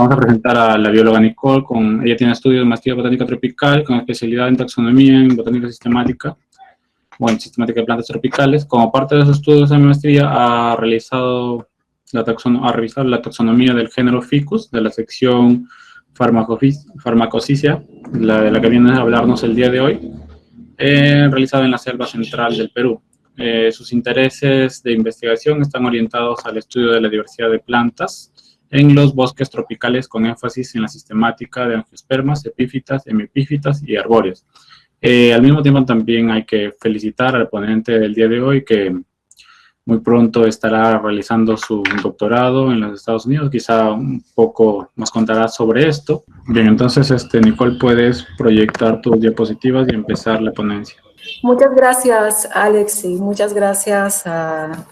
vamos a presentar a la bióloga Nicole. Ella tiene estudios de maestría en botánica tropical con especialidad en taxonomía en botánica sistemática, o en sistemática de plantas tropicales. Como parte de sus estudios de maestría ha revisado la taxonomía del género Ficus, de la sección Farmacosicia, de la que viene a hablarnos el día de hoy, realizada en la selva central del Perú. Sus intereses de investigación están orientados al estudio de la diversidad de plantas en los bosques tropicales, con énfasis en la sistemática de angiospermas, epífitas, hemipífitas y arbóreas. Al mismo tiempo, también hay que felicitar al ponente del día de hoy, que muy pronto estará realizando su doctorado en los Estados Unidos. Quizá un poco nos contará sobre esto. Bien, entonces, Nicole, puedes proyectar tus diapositivas y empezar la ponencia. Muchas gracias, Alex, y muchas gracias al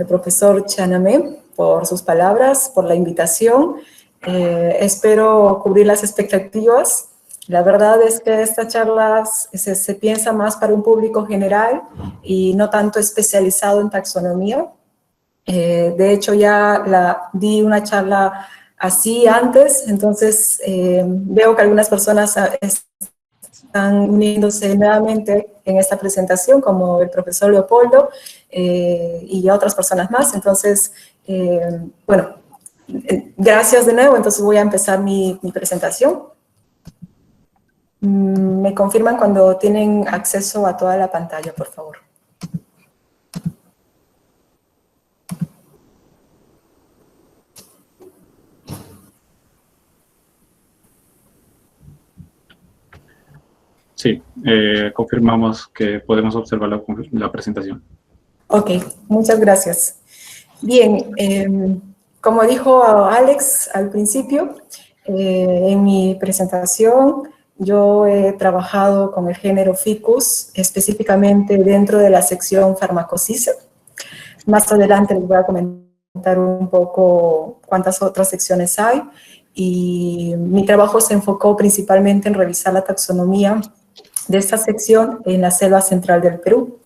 profesor Chanamé por sus palabras, por la invitación. Espero cubrir las expectativas. La verdad es que esta charla se piensa más para un público general y no tanto especializado en taxonomía. De hecho, ya di una charla así antes, entonces veo que algunas personas están uniéndose nuevamente en esta presentación, como el profesor Leopoldo y otras personas más. Entonces, bueno, gracias de nuevo. Entonces voy a empezar mi presentación. Me confirman cuando tienen acceso a toda la pantalla, por favor. Sí, confirmamos que podemos observar la presentación. Ok, muchas gracias. Bien, como dijo Alex al principio, en mi presentación yo he trabajado con el género Ficus, específicamente dentro de la sección Farmacosicia. Más adelante les voy a comentar un poco cuántas otras secciones hay, y mi trabajo se enfocó principalmente en revisar la taxonomía de esta sección en la selva central del Perú.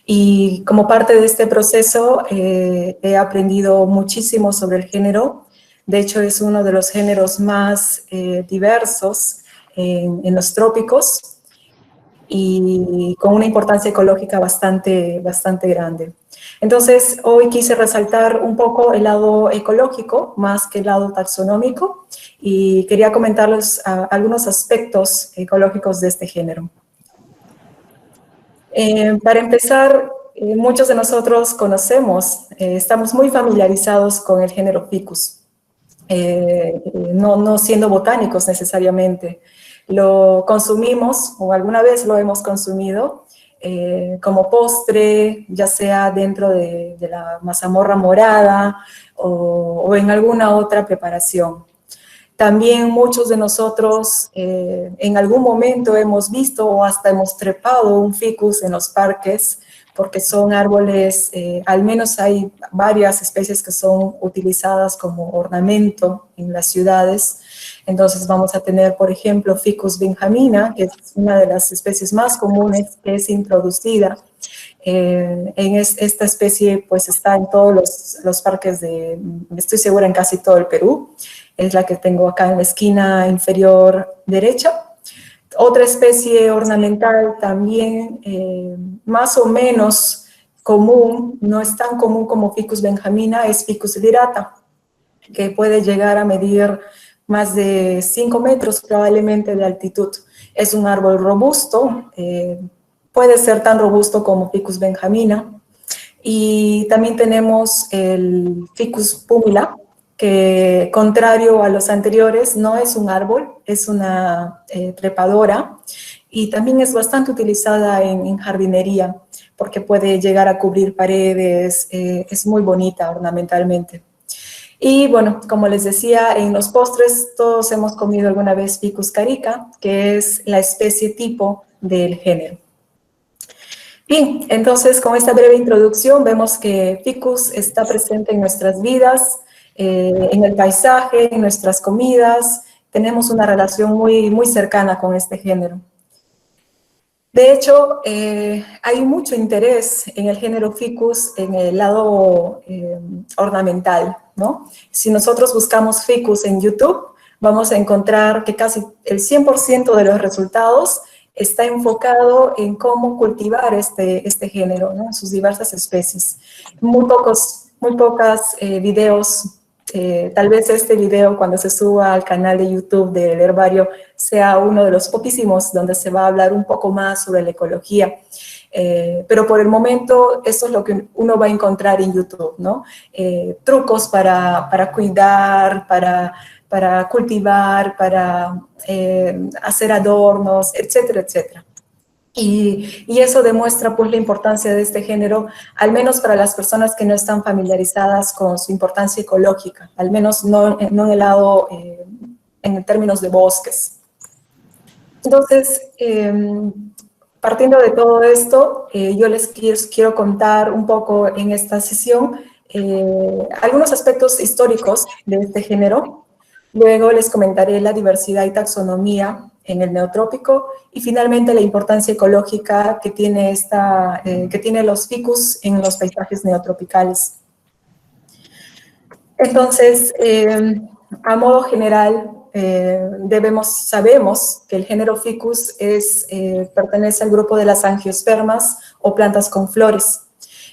Y como parte de este proceso he aprendido muchísimo sobre el género. De hecho, es uno de los géneros más diversos en los trópicos y con una importancia ecológica bastante grande. Entonces, hoy quise resaltar un poco el lado ecológico más que el lado taxonómico, y quería comentarles algunos aspectos ecológicos de este género. Para empezar, muchos de nosotros conocemos, estamos muy familiarizados con el género Ficus, no siendo botánicos necesariamente. Lo consumimos, o alguna vez lo hemos consumido, como postre, ya sea dentro de la mazamorra morada o en alguna otra preparación. También muchos de nosotros en algún momento hemos visto o hasta hemos trepado un ficus en los parques, porque son árboles, al menos hay varias especies que son utilizadas como ornamento en las ciudades. Entonces vamos a tener, por ejemplo, Ficus benjamina, que es una de las especies más comunes que es introducida. Esta especie pues está en todos los parques estoy segura, en casi todo el Perú. Es la que tengo acá en la esquina inferior derecha. Otra especie ornamental también más o menos común, no es tan común como Ficus benjamina, es Ficus lirata, que puede llegar a medir más de 5 metros probablemente de altitud. Es un árbol robusto, puede ser tan robusto como Ficus benjamina. Y también tenemos el Ficus pumila, que contrario a los anteriores no es un árbol, es una trepadora, y también es bastante utilizada en jardinería porque puede llegar a cubrir paredes, es muy bonita ornamentalmente. Y bueno, como les decía, en los postres todos hemos comido alguna vez Ficus carica, que es la especie tipo del género. Bien, entonces con esta breve introducción vemos que Ficus está presente en nuestras vidas, en el paisaje, en nuestras comidas. Tenemos una relación muy cercana con este género. De hecho, hay mucho interés en el género Ficus en el lado ornamental, ¿no? Si nosotros buscamos Ficus en YouTube, vamos a encontrar que casi el 100% de los resultados está enfocado en cómo cultivar este género, ¿no? En sus diversas especies. Muy pocas videos, tal vez este video cuando se suba al canal de YouTube del herbario sea uno de los poquísimos donde se va a hablar un poco más sobre la ecología. Pero por el momento eso es lo que uno va a encontrar en YouTube, ¿no? Trucos para cuidar, para cultivar, para hacer adornos, etcétera, etcétera. Y eso demuestra pues la importancia de este género, al menos para las personas que no están familiarizadas con su importancia ecológica, al menos no en el lado, en términos de bosques. Entonces, partiendo de todo esto, yo les quiero contar un poco en esta sesión algunos aspectos históricos de este género. Luego les comentaré la diversidad y taxonomía en el neotrópico y finalmente la importancia ecológica que tiene los ficus en los paisajes neotropicales. Entonces, a modo general, sabemos que el género Ficus pertenece al grupo de las angiospermas o plantas con flores.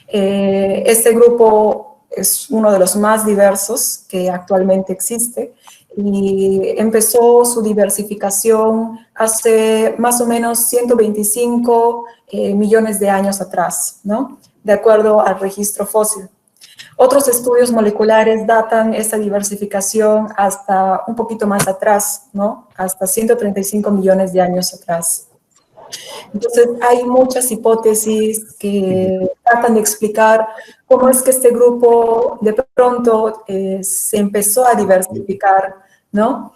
Este grupo es uno de los más diversos que actualmente existe y empezó su diversificación hace más o menos 125 millones de años atrás, ¿no? De acuerdo al registro fósil. Otros estudios moleculares datan esta diversificación hasta un poquito más atrás, ¿no? Hasta 135 millones de años atrás. Entonces, hay muchas hipótesis que tratan de explicar cómo es que este grupo de pronto se empezó a diversificar, ¿no?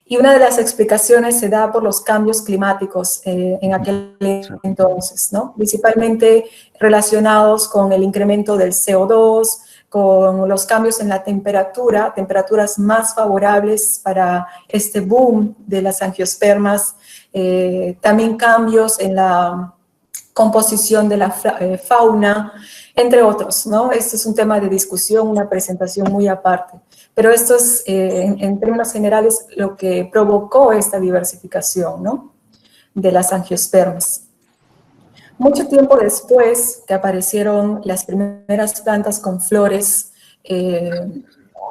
Y una de las explicaciones se da por los cambios climáticos en aquel entonces, ¿no? Principalmente relacionados con el incremento del CO2, con los cambios en la temperatura, temperaturas más favorables para este boom de las angiospermas, también cambios en la composición de la fauna, entre otros, ¿no? Este es un tema de discusión, una presentación muy aparte. Pero esto es, en términos generales, lo que provocó esta diversificación, ¿no? De las angiospermas. Mucho tiempo después que aparecieron las primeras plantas con flores,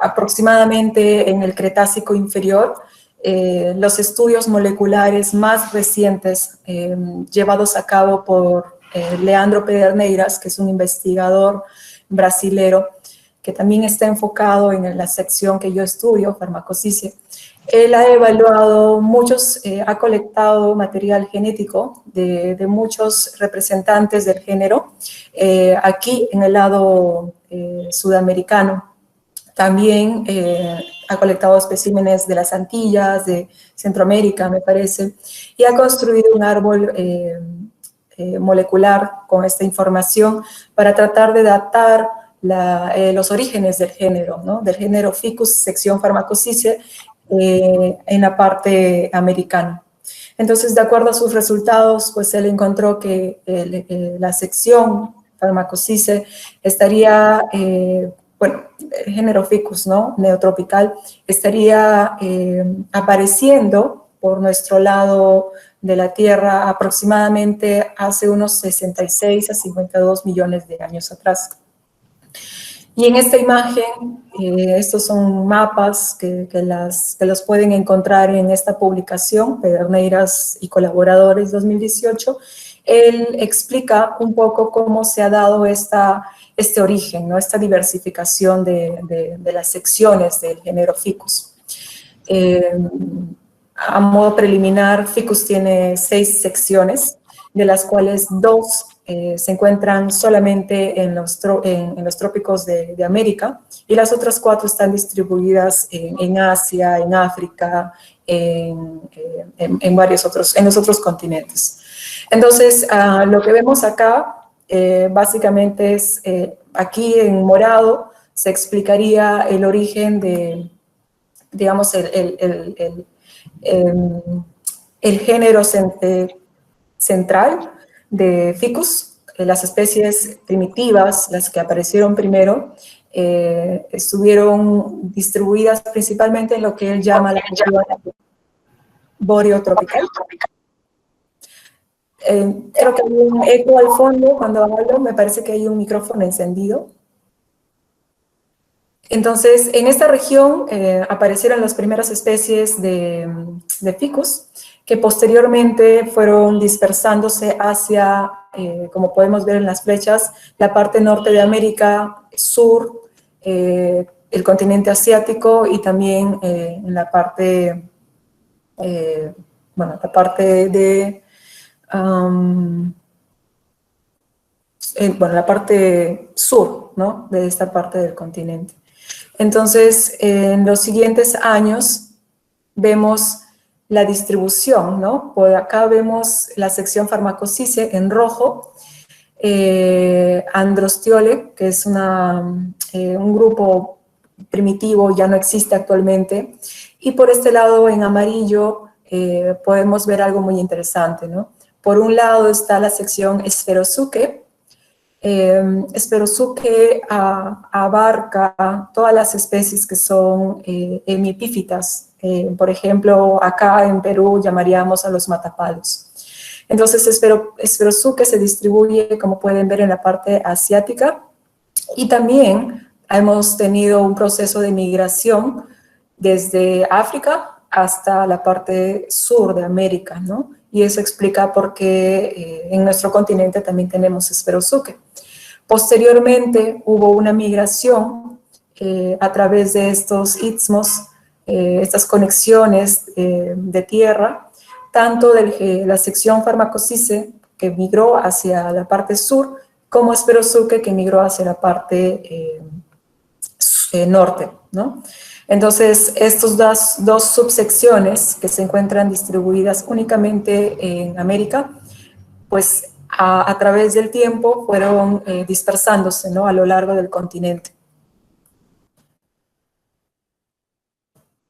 aproximadamente en el Cretácico inferior, los estudios moleculares más recientes llevados a cabo por Leandro Pederneiras, que es un investigador brasilero, que también está enfocado en la sección que yo estudio, farmacocicia. Él ha evaluado ha colectado material genético de muchos representantes del género, aquí en el lado sudamericano. También ha colectado especímenes de las Antillas, de Centroamérica, me parece, y ha construido un árbol molecular con esta información para tratar de datar los orígenes del género, ¿no? Del género Ficus, sección farmacocicia, en la parte americana. Entonces, de acuerdo a sus resultados, pues él encontró que la sección farmacocicia estaría, bueno, el género Ficus, ¿no? Neotropical, estaría apareciendo por nuestro lado de la Tierra aproximadamente hace unos 66 a 52 millones de años atrás. Y en esta imagen, estos son mapas que los pueden encontrar en esta publicación, Pederneiras y colaboradores 2018. Él explica un poco cómo se ha dado este origen, ¿no? Esta diversificación de las secciones del género Ficus. A modo preliminar, Ficus tiene 6 secciones, de las cuales 2 se encuentran solamente en los trópicos de América, y las otras 4 están distribuidas en Asia, en África, en los otros continentes. Entonces, lo que vemos acá, básicamente es, aquí en morado, se explicaría el origen de, digamos, el género central de Ficus, las especies primitivas, las que aparecieron primero, estuvieron distribuidas principalmente en lo que él llama la región boreotropical. Creo que hay un eco al fondo cuando hablo, me parece que hay un micrófono encendido. Entonces, en esta región aparecieron las primeras especies de ficus, que posteriormente fueron dispersándose hacia, como podemos ver en las flechas, la parte norte de América, sur, el continente asiático y también en la parte, bueno, la parte de, bueno, la parte sur, ¿no?, de esta parte del continente. Entonces, en los siguientes años vemos la distribución, ¿no? Por acá vemos la sección Pharmacocysce en rojo, Androstiole, que es un grupo primitivo, ya no existe actualmente, y por este lado, en amarillo, podemos ver algo muy interesante, ¿no? Por un lado está la sección Sphaerosuche. Sphaerosuche abarca todas las especies que son hemipífitas. Por ejemplo, acá en Perú llamaríamos a los matapalos. Entonces, Sphaerosuche se distribuye, como pueden ver, en la parte asiática, y también hemos tenido un proceso de migración desde África hasta la parte sur de América, ¿no? Y eso explica por qué en nuestro continente también tenemos Sphaerosuche. Posteriormente hubo una migración a través de estos istmos, estas conexiones de tierra, tanto de la sección Pharmacocysce, que migró hacia la parte sur, como Sphaerosuche, que migró hacia la parte norte, ¿no? Entonces, estas dos subsecciones que se encuentran distribuidas únicamente en América, pues a través del tiempo fueron dispersándose, ¿no?, a lo largo del continente.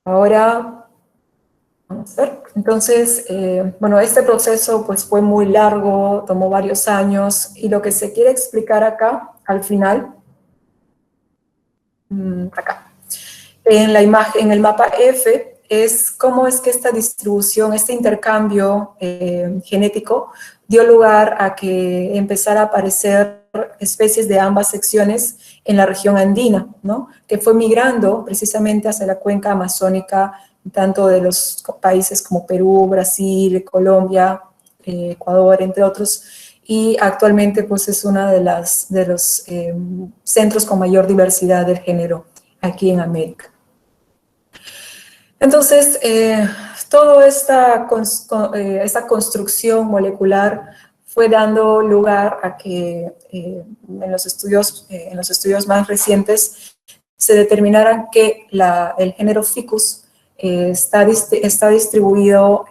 Ahora, vamos a ver. Entonces, bueno, este proceso pues fue muy largo, tomó varios años, y lo que se quiere explicar acá, al final, acá, en la imagen, en el mapa F, es cómo es que esta distribución, este intercambio genético dio lugar a que empezara a aparecer especies de ambas secciones en la región andina, ¿no?, que fue migrando precisamente hacia la cuenca amazónica, tanto de los países como Perú, Brasil, Colombia, Ecuador, entre otros, y actualmente pues es uno de los centros con mayor diversidad del género aquí en América. Entonces, toda esta construcción molecular fue dando lugar a que en los estudios más recientes se determinaran que el género Ficus está distribuido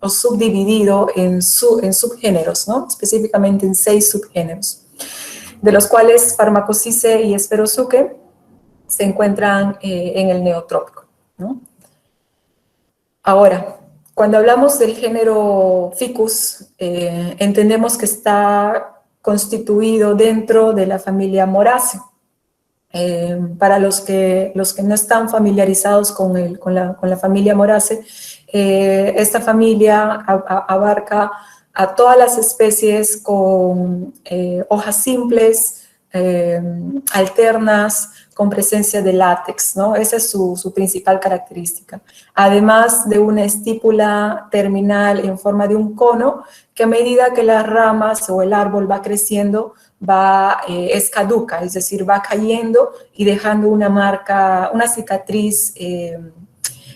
o subdividido en subgéneros, ¿no?, específicamente en 6 subgéneros, de los cuales Pharmacocysce y Sphaerosuche se encuentran en el neotrópico, ¿no? Ahora, cuando hablamos del género Ficus, entendemos que está constituido dentro de la familia Moraceae. Para los que no están familiarizados con la familia Moraceae, esta familia abarca a todas las especies con hojas simples, alternas, con presencia de látex, ¿no? Esa es su principal característica. Además de una estípula terminal en forma de un cono, que a medida que las ramas o el árbol va creciendo, es caduca, es decir, va cayendo y dejando una marca, una cicatriz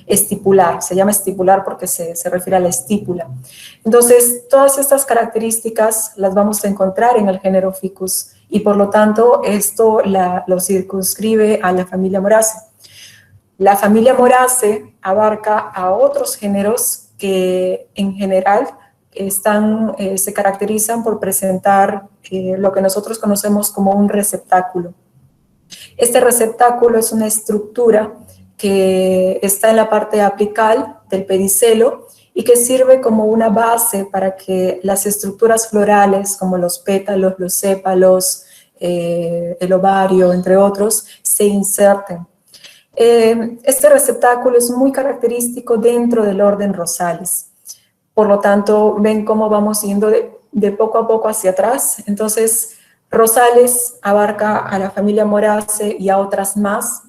estipular. Se llama estipular porque se refiere a la estípula. Entonces, todas estas características las vamos a encontrar en el género Ficus, y por lo tanto esto lo circunscribe a la familia Moraceae. La familia Moraceae abarca a otros géneros que en general se caracterizan por presentar lo que nosotros conocemos como un receptáculo. Este receptáculo es una estructura que está en la parte apical del pedicelo y que sirve como una base para que las estructuras florales, como los pétalos, los sépalos, el ovario, entre otros, se inserten. Este receptáculo es muy característico dentro del orden Rosales. Por lo tanto, ven cómo vamos yendo de poco a poco hacia atrás. Entonces, Rosales abarca a la familia Moraceae y a otras más.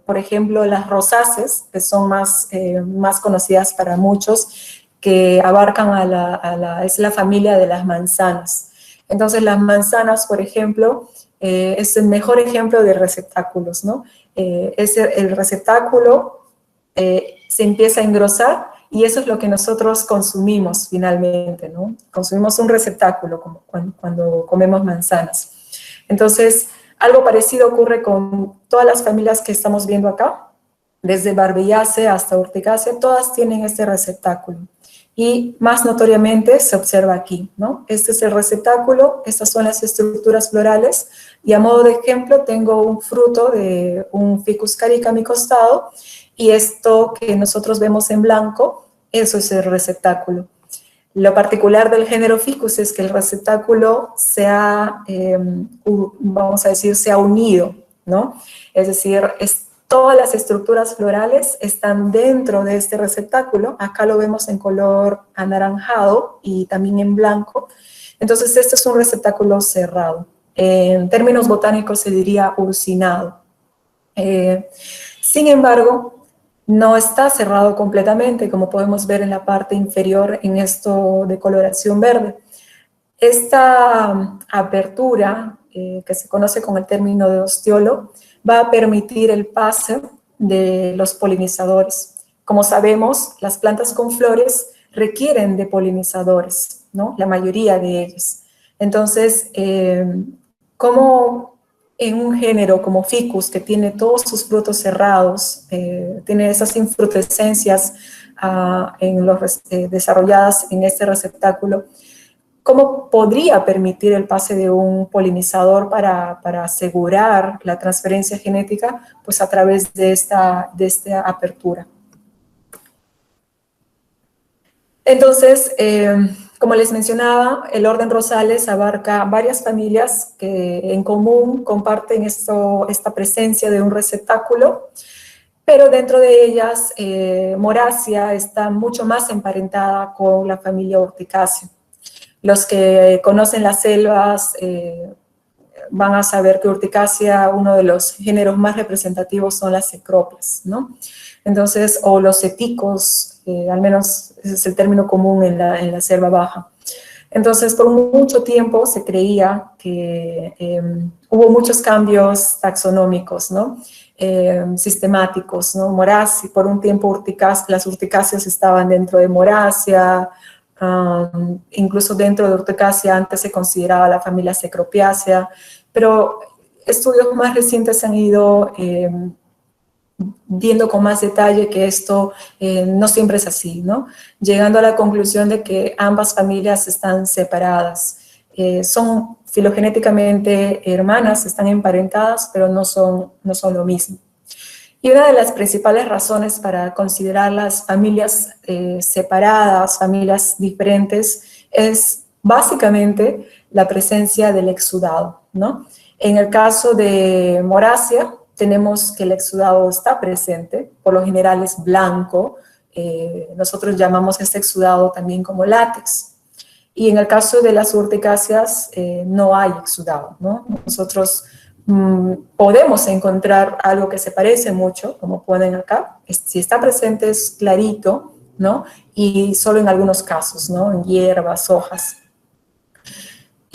Por ejemplo, las rosáceas, que son más conocidas para muchos, que abarcan es la familia de las manzanas. Entonces, las manzanas, por ejemplo, es el mejor ejemplo de receptáculos, ¿no? El receptáculo se empieza a engrosar y eso es lo que nosotros consumimos finalmente, ¿no? Consumimos un receptáculo como cuando comemos manzanas. Entonces, algo parecido ocurre con todas las familias que estamos viendo acá, desde Barbellaceae hasta Urticaceae, todas tienen este receptáculo. Y más notoriamente se observa aquí, ¿no? Este es el receptáculo, estas son las estructuras florales, y a modo de ejemplo tengo un fruto de un Ficus carica a mi costado, y esto que nosotros vemos en blanco, eso es el receptáculo. Lo particular del género Ficus es que el receptáculo se ha, vamos a decir, se ha unido, ¿no? Es decir, todas las estructuras florales están dentro de este receptáculo. Acá lo vemos en color anaranjado y también en blanco. Entonces, este es un receptáculo cerrado. En términos botánicos se diría urcinado. Sin embargo, no está cerrado completamente, como podemos ver en la parte inferior en esto de coloración verde. Esta apertura, que se conoce con el término de ostiolo, va a permitir el pase de los polinizadores. Como sabemos, las plantas con flores requieren de polinizadores, ¿no? La mayoría de ellas. Entonces, como en un género como Ficus, que tiene todos sus frutos cerrados, tiene esas infrutescencias desarrolladas en este receptáculo, ¿cómo podría permitir el pase de un polinizador para asegurar la transferencia genética? Pues a través de esta apertura. Entonces, como les mencionaba, el orden Rosales abarca varias familias que en común comparten esta presencia de un receptáculo, pero dentro de ellas, Moraceae está mucho más emparentada con la familia Urticaceae. Los que conocen las selvas van a saber que Urticaceae, uno de los géneros más representativos son las cecropias, ¿no? Entonces, o los ceticos, al menos ese es el término común en la selva baja. Entonces, por mucho tiempo se creía que hubo muchos cambios taxonómicos, ¿no? Sistemáticos, ¿no? Moraceae, por un tiempo las urticáceas estaban dentro de Moraceae, incluso dentro de Urticaceae antes se consideraba la familia Cecropiaceae, pero estudios más recientes han ido viendo con más detalle que esto no siempre es así, ¿no? Llegando a la conclusión de que ambas familias están separadas. Son filogenéticamente hermanas, están emparentadas, pero no son lo mismo. Y una de las principales razones para considerar las familias separadas, familias diferentes, es básicamente la presencia del exudado, ¿no? En el caso de Moraceae, tenemos que el exudado está presente, por lo general es blanco, nosotros llamamos este exudado también como látex. Y en el caso de las urticáceas no hay exudado, ¿no? Nosotros podemos encontrar algo que se parece mucho, como ponen acá, si está presente es clarito, ¿no? Y solo en algunos casos, ¿no? En hierbas, hojas.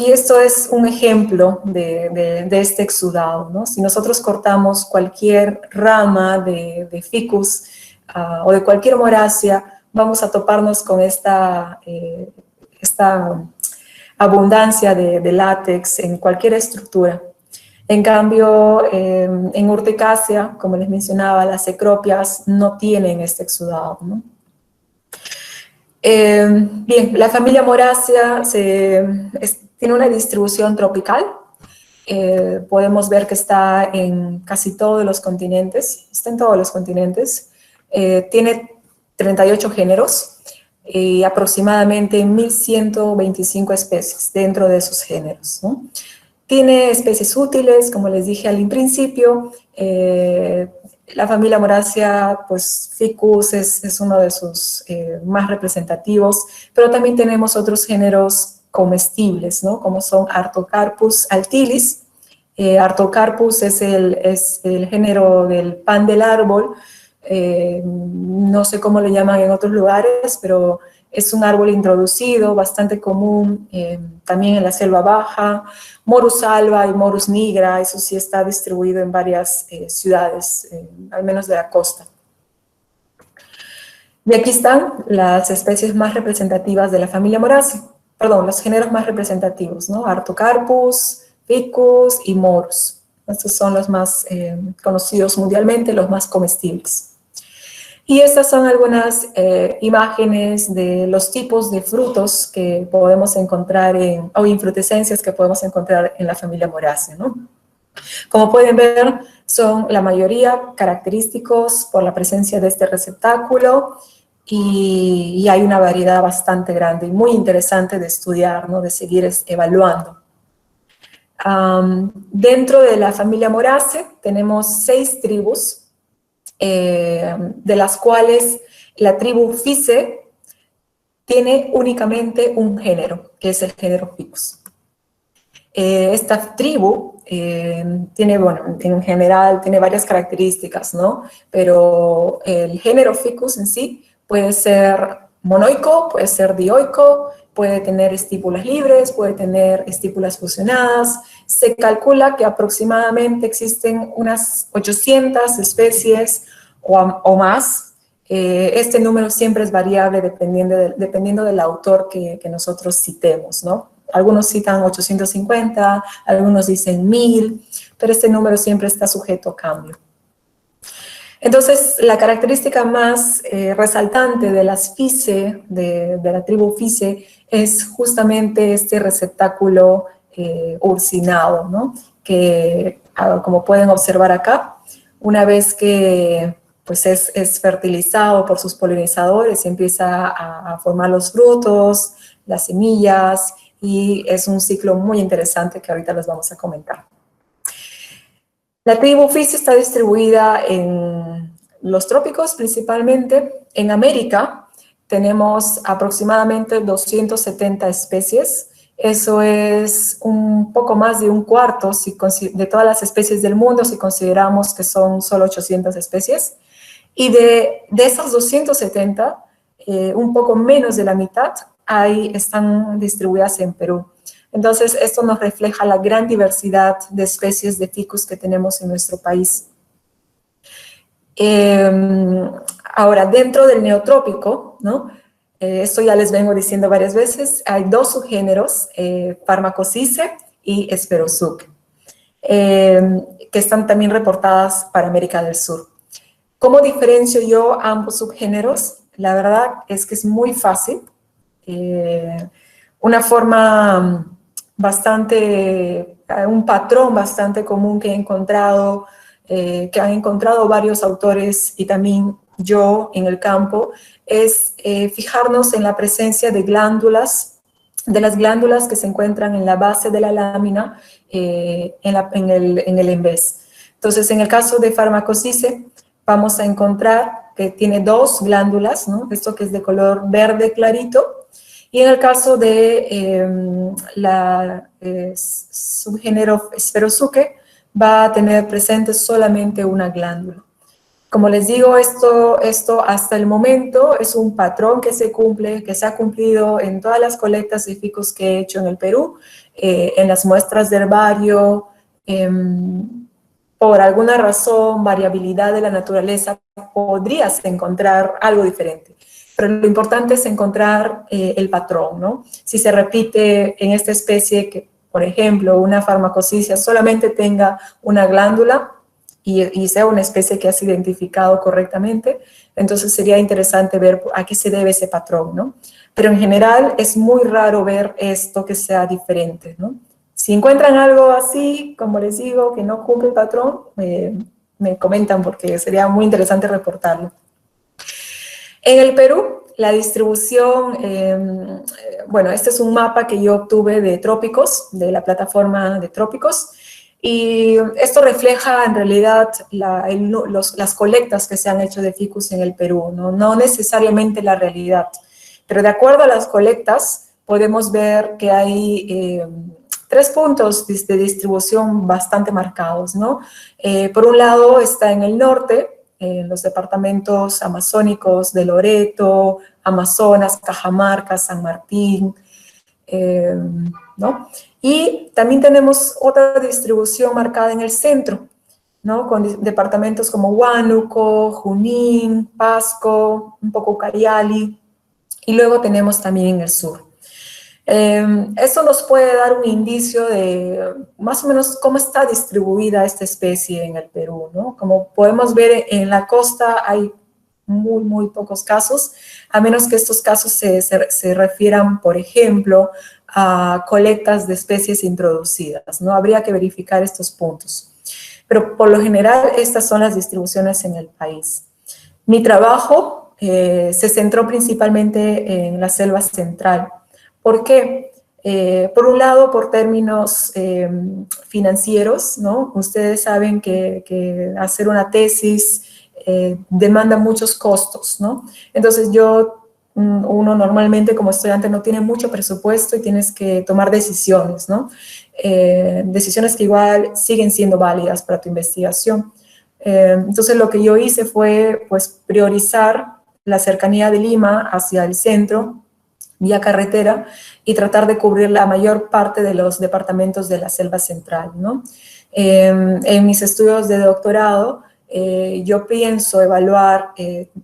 Y esto es un ejemplo de este exudado, ¿no? Si nosotros cortamos cualquier rama de Ficus o de cualquier Moraceae, vamos a toparnos con esta abundancia de látex en cualquier estructura. En cambio, en Urticaceae, como les mencionaba, las cecropias no tienen este exudado, ¿no? Bien, la familia Moraceae tiene una distribución tropical. Podemos ver que está en casi todos los continentes, está en todos los continentes. Tiene 38 géneros y aproximadamente 1.125 especies dentro de esos géneros, ¿no? Tiene especies útiles, como les dije al principio. La familia Moracia, pues Ficus es uno de sus más representativos, pero también tenemos otros géneros comestibles, ¿no? Como son Artocarpus altilis. Artocarpus es el género del pan del árbol. No sé cómo le llaman en otros lugares, pero es un árbol introducido, bastante común también en la selva baja. Morus alba y Morus nigra, eso sí está distribuido en varias ciudades, al menos de la costa. Y aquí están las especies más representativas de la familia Moracia, perdón, los géneros más representativos, ¿no? Artocarpus, Ficus y Morus. Estos son los más conocidos mundialmente, los más comestibles. Y estas son algunas imágenes de los tipos de frutos que podemos encontrar o infrutescencias que podemos encontrar en la familia Moracia, ¿no? Como pueden ver, son la mayoría característicos por la presencia de este receptáculo y hay una variedad bastante grande y muy interesante de estudiar, ¿no? De seguir evaluando. Dentro de la familia Moraceae tenemos 6 tribus, de las cuales la tribu Physae tiene únicamente un género, que es el género Ficus. Esta tribu tiene, bueno, en general tiene varias características, ¿no? Pero el género Ficus en sí puede ser monoico, puede ser dioico, puede tener estípulas libres, puede tener estípulas fusionadas. Se calcula que aproximadamente existen unas 800 especies o más. Este número siempre es variable dependiendo del autor que nosotros citemos, ¿no? Algunos citan 850, algunos dicen 1000, pero este número siempre está sujeto a cambio. Entonces, la característica más resaltante de las Physae, de la tribu Physae, es justamente este receptáculo ursinado, ¿no? Que, como pueden observar acá, una vez que pues es fertilizado por sus polinizadores, empieza a formar los frutos, las semillas, y es un ciclo muy interesante que ahorita les vamos a comentar. La tribu Physae está distribuida en los trópicos principalmente. En América tenemos aproximadamente 270 especies. Eso es un poco más de un cuarto de todas las especies del mundo, si consideramos que son solo 800 especies. Y de esas 270, un poco menos de la mitad están distribuidas en Perú. Entonces, esto nos refleja la gran diversidad de especies de ficus que tenemos en nuestro país. Ahora, dentro del neotrópico, ¿no? Esto ya les vengo diciendo varias veces, hay 2 subgéneros, Pharmacophysae y Sphaerosuche, que están también reportadas para América del Sur. ¿Cómo diferencio yo ambos subgéneros? La verdad es que es muy fácil. Una forma un patrón bastante común que he encontrado, que han encontrado varios autores y también yo en el campo, es fijarnos en la presencia de glándulas, de las glándulas que se encuentran en la base de la lámina en el envés. Entonces, en el caso de Pharmacophysae, vamos a encontrar que tiene 2 glándulas, ¿no? Esto que es de color verde clarito. Y en el caso de la subgénero Sphaerosuche, va a tener presente solamente una glándula. Como les digo, esto hasta el momento es un patrón que se ha cumplido en todas las colectas de ficus que he hecho en el Perú, en las muestras de herbario. Por alguna razón, variabilidad de la naturaleza, podrías encontrar algo diferente. Pero lo importante es encontrar el patrón, ¿no? Si se repite en esta especie que, por ejemplo, una Pharmacophysae solamente tenga una glándula y sea una especie que has identificado correctamente, entonces sería interesante ver a qué se debe ese patrón, ¿no? Pero en general es muy raro ver esto que sea diferente, ¿no? Si encuentran algo así, como les digo, que no cumple el patrón, me comentan porque sería muy interesante reportarlo. En el Perú, la distribución, bueno, este es un mapa que yo obtuve de Trópicos, de la plataforma de Trópicos, y esto refleja en realidad las colectas que se han hecho de ficus en el Perú, ¿no? No necesariamente la realidad, pero de acuerdo a las colectas podemos ver que hay 3 puntos de distribución bastante marcados, ¿no? Por un lado está en el norte, en los departamentos amazónicos de Loreto, Amazonas, Cajamarca, San Martín, ¿no? Y también tenemos otra distribución marcada en el centro, ¿no? Con departamentos como Huánuco, Junín, Pasco, un poco Cariali, y luego tenemos también en el sur. Esto nos puede dar un indicio de más o menos cómo está distribuida esta especie en el Perú, ¿no? Como podemos ver, en la costa hay muy pocos casos, a menos que estos casos se refieran, por ejemplo, a colectas de especies introducidas, ¿no? Habría que verificar estos puntos. Pero por lo general, estas son las distribuciones en el país. Mi trabajo se centró principalmente en la selva central. ¿Por qué? Por un lado, por términos financieros, ¿no? Ustedes saben que hacer una tesis demanda muchos costos, ¿no? Entonces uno normalmente como estudiante no tiene mucho presupuesto y tienes que tomar decisiones, ¿no? Decisiones que igual siguen siendo válidas para tu investigación. Entonces lo que yo hice fue pues priorizar la cercanía de Lima hacia el centro, vía carretera, y tratar de cubrir la mayor parte de los departamentos de la selva central, ¿no? En mis estudios de doctorado, yo pienso evaluar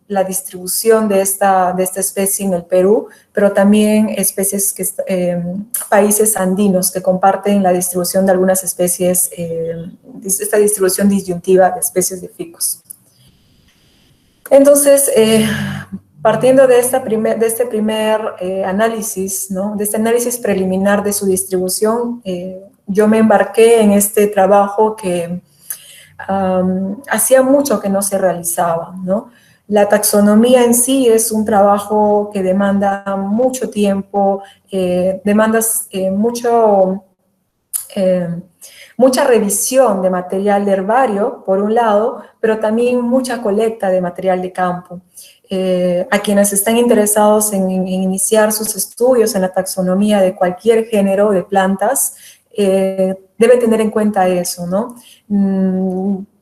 la distribución de esta especie en el Perú, pero también especies países andinos que comparten la distribución de algunas especies, esta distribución disyuntiva de especies de ficus. Entonces, partiendo de este primer análisis, ¿no? De este análisis preliminar de su distribución, yo me embarqué en este trabajo que hacía mucho que no se realizaba, ¿no? La taxonomía en sí es un trabajo que demanda mucho tiempo, mucha revisión de material de herbario, por un lado, pero también mucha colecta de material de campo. A quienes están interesados en iniciar sus estudios en la taxonomía de cualquier género de plantas, deben tener en cuenta eso, ¿no?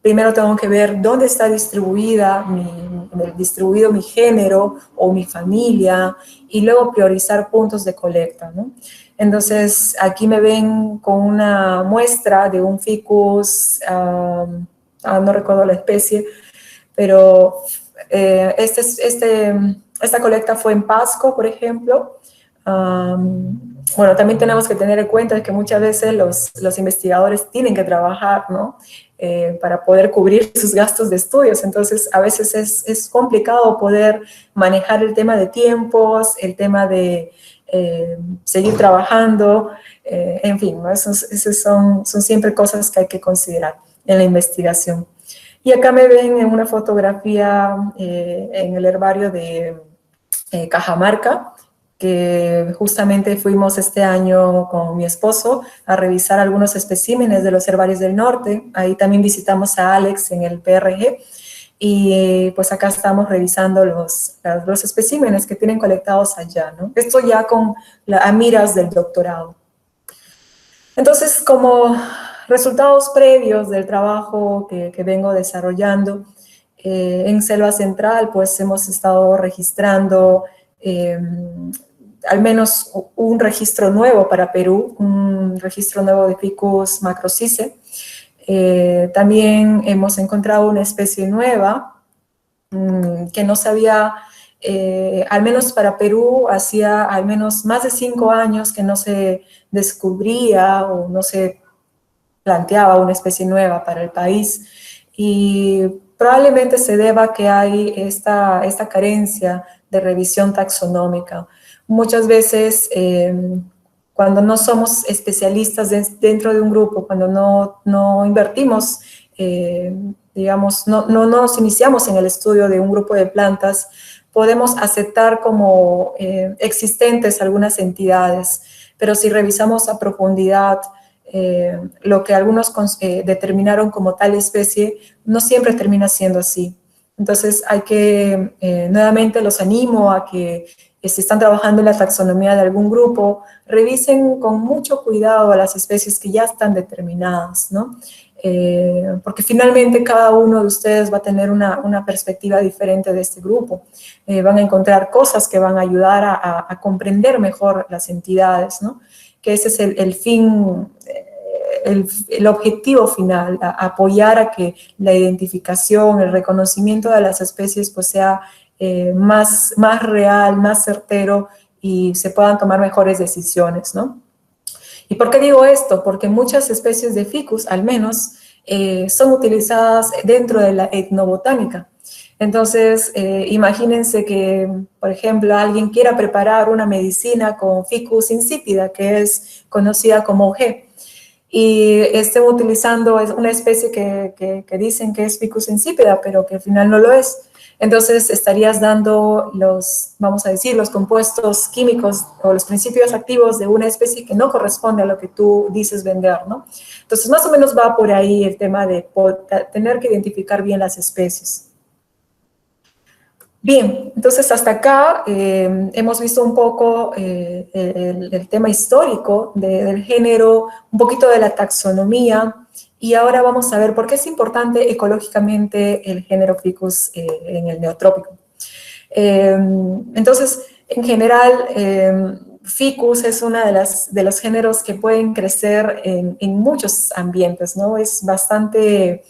Primero tengo que ver dónde está distribuido mi género o mi familia, y luego priorizar puntos de colecta, ¿no? Entonces, aquí me ven con una muestra de un ficus, no recuerdo la especie, pero esta colecta fue en Pasco, por ejemplo. Bueno, también tenemos que tener en cuenta que muchas veces los investigadores tienen que trabajar, ¿no? Para poder cubrir sus gastos de estudios. Entonces, a veces es complicado poder manejar el tema de tiempos, el tema de seguir trabajando, en fin, ¿no? Esas son siempre cosas que hay que considerar en la investigación. Y acá me ven en una fotografía en el herbario de Cajamarca, que justamente fuimos este año con mi esposo a revisar algunos especímenes de los herbarios del norte. Ahí también visitamos a Alex en el PRG, y pues acá estamos revisando los especímenes que tienen colectados allá, ¿no? Esto ya a miras del doctorado. Entonces, como resultados previos del trabajo que vengo desarrollando, en Selva Central, pues hemos estado registrando al menos un registro nuevo para Perú, un registro nuevo de Ficus macrocisse. También hemos encontrado una especie nueva que no se había, al menos para Perú, hacía al menos más de 5 años que no se descubría o no se planteaba una especie nueva para el país, y probablemente se deba a que hay esta carencia de revisión taxonómica. Muchas veces, cuando no somos especialistas dentro de un grupo, cuando no invertimos, digamos, no nos iniciamos en el estudio de un grupo de plantas, podemos aceptar como existentes algunas entidades, pero si revisamos a profundidad lo que algunos determinaron como tal especie, no siempre termina siendo así. Entonces hay que, nuevamente los animo a que si están trabajando en la taxonomía de algún grupo, revisen con mucho cuidado a las especies que ya están determinadas, ¿no? Porque finalmente cada uno de ustedes va a tener una perspectiva diferente de este grupo. Van a encontrar cosas que van a ayudar a comprender mejor las entidades, ¿no? Que ese es el fin, el objetivo final, apoyar a que la identificación, el reconocimiento de las especies pues sea más real, más certero y se puedan tomar mejores decisiones, ¿no? ¿Y por qué digo esto? Porque muchas especies de ficus, al menos, son utilizadas dentro de la etnobotánica. Entonces, imagínense que, por ejemplo, alguien quiera preparar una medicina con Ficus insípida, que es conocida como OG, y estén utilizando una especie que dicen que es Ficus insípida, pero que al final no lo es. Entonces estarías dando vamos a decir, los compuestos químicos o los principios activos de una especie que no corresponde a lo que tú dices vender, ¿no? Entonces más o menos va por ahí el tema de tener que identificar bien las especies. Bien, entonces hasta acá hemos visto un poco el tema histórico del género, un poquito de la taxonomía, y ahora vamos a ver por qué es importante ecológicamente el género Ficus en el neotrópico. Entonces, en general, Ficus es uno de los géneros que pueden crecer en muchos ambientes, ¿no? Es bastante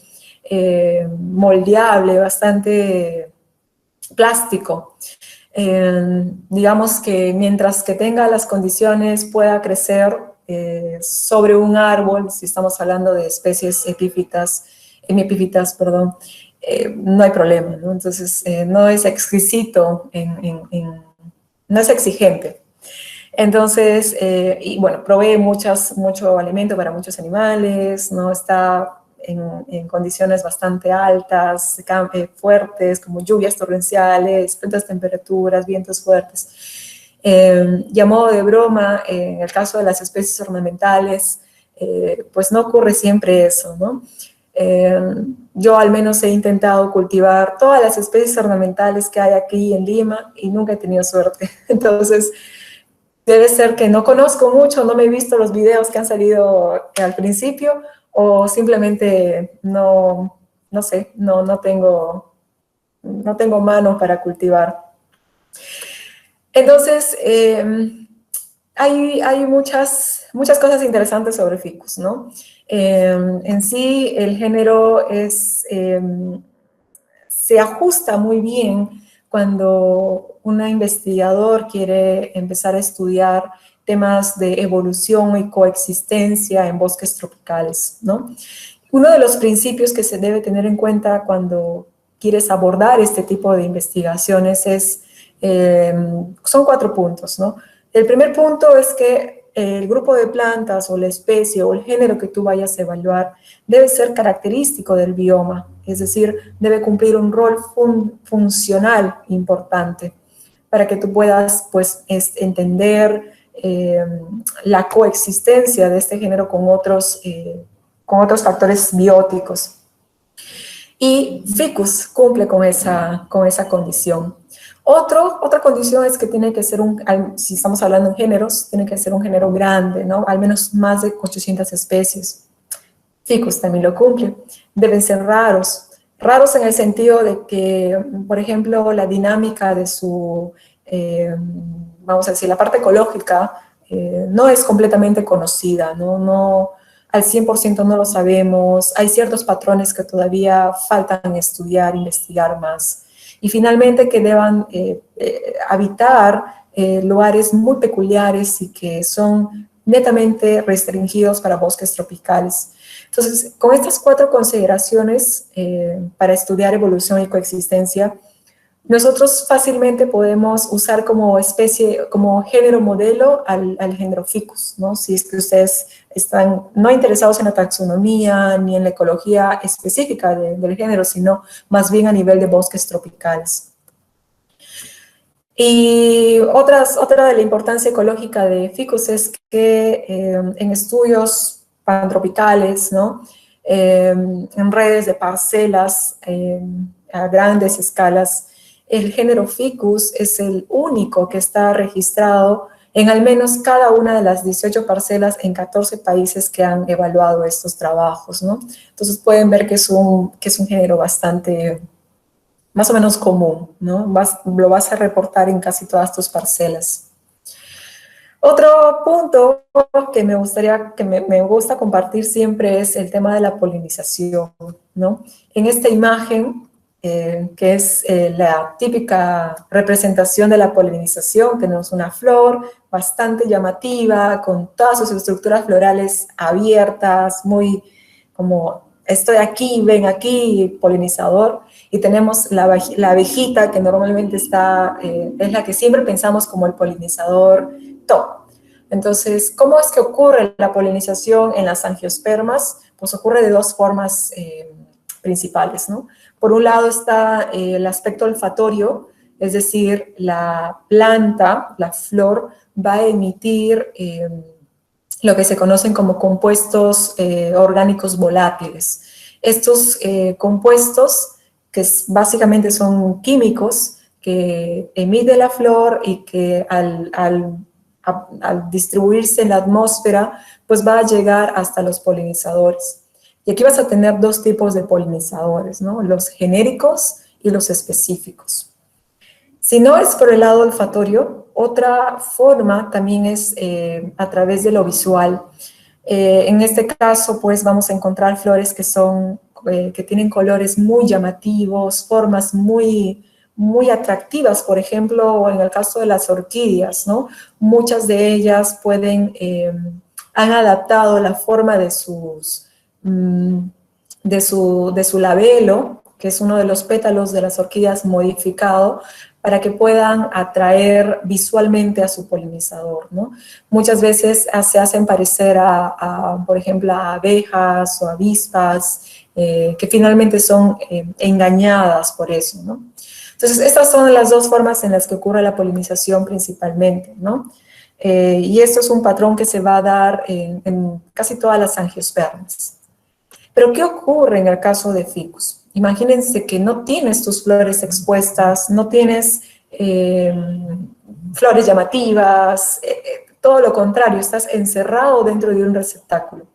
moldeable, bastante plástico. Digamos que mientras que tenga las condiciones pueda crecer sobre un árbol, si estamos hablando de especies hemipífitas, perdón, no hay problema, ¿no? Entonces no es exquisito, no es exigente. Entonces, y bueno, provee mucho alimento para muchos animales, ¿no? Está en condiciones bastante altas, fuertes, como lluvias torrenciales, altas temperaturas, vientos fuertes. Y a modo de broma, en el caso de las especies ornamentales, pues no ocurre siempre eso, ¿no? Yo al menos he intentado cultivar todas las especies ornamentales que hay aquí en Lima y nunca he tenido suerte. Entonces, debe ser que no conozco mucho, no me he visto los videos que han salido al principio, o simplemente no sé, no tengo manos para cultivar. Entonces, hay muchas cosas interesantes sobre Ficus, ¿no? En sí, el género se ajusta muy bien cuando un investigador quiere empezar a estudiar temas de evolución y coexistencia en bosques tropicales, ¿no? Uno de los principios que se debe tener en cuenta cuando quieres abordar este tipo de investigaciones son 4 puntos, ¿no? El primer punto es que el grupo de plantas o la especie o el género que tú vayas a evaluar debe ser característico del bioma, es decir, debe cumplir un rol funcional importante para que tú puedas pues, entender la coexistencia de este género con otros factores bióticos. Y Ficus cumple con esa condición. Otra condición es que tiene que ser si estamos hablando en géneros, tiene que ser un género grande, ¿no? Al menos más de 800 especies. Ficus también lo cumple. Deben ser raros. Raros en el sentido de que, por ejemplo, la dinámica de su, vamos a decir, la parte ecológica no es completamente conocida, ¿no? Al 100% no lo sabemos. Hay ciertos patrones que todavía faltan estudiar, investigar más. Y finalmente que deban habitar lugares muy peculiares y que son netamente restringidos para bosques tropicales. Entonces, con estas 4 consideraciones para estudiar evolución y coexistencia, nosotros fácilmente podemos usar como género modelo al género Ficus, ¿no? Si es que ustedes están no interesados en la taxonomía ni en la ecología específica del género, sino más bien a nivel de bosques tropicales. Y otra de la importancia ecológica de ficus es que en estudios pantropicales, ¿no? En redes de parcelas a grandes escalas, el género ficus es el único que está registrado en al menos cada una de las 18 parcelas en 14 países que han evaluado estos trabajos, ¿no? Entonces pueden ver que es un género bastante, más o menos común, ¿no? Lo vas a reportar en casi todas tus parcelas. Otro punto que me gusta compartir siempre es el tema de la polinización, ¿no? En esta imagen, que es la típica representación de la polinización, tenemos una flor bastante llamativa, con todas sus estructuras florales abiertas, muy como estoy aquí, ven aquí, polinizador, y tenemos la abejita que normalmente es la que siempre pensamos como el polinizador top. Entonces, ¿cómo es que ocurre la polinización en las angiospermas? Pues ocurre de dos formas principales, ¿no? Por un lado está el aspecto olfatorio, es decir, la planta, la flor, va a emitir lo que se conocen como compuestos orgánicos volátiles. Estos compuestos, que básicamente son químicos, que emite la flor y que al distribuirse en la atmósfera, pues va a llegar hasta los polinizadores. Y aquí vas a tener dos tipos de polinizadores, ¿no? Los genéricos y los específicos. Si no es por el lado olfatorio, otra forma también es a través de lo visual. En este caso, pues vamos a encontrar flores que tienen colores muy llamativos, formas muy atractivas. Por ejemplo, en el caso de las orquídeas, ¿no? Muchas de ellas han adaptado la forma de su labelo, que es uno de los pétalos de las orquídeas modificado, para que puedan atraer visualmente a su polinizador, ¿no? Muchas veces se hacen parecer por ejemplo, a abejas o avispas, que finalmente son engañadas por eso, ¿no? Entonces, estas son las dos formas en las que ocurre la polinización principalmente, ¿no? Y esto es un patrón que se va a dar en casi todas las angiospermas. Pero, ¿qué ocurre en el caso de ficus? Imagínense que no tienes tus flores expuestas, no tienes flores llamativas, todo lo contrario, estás encerrado dentro de un receptáculo.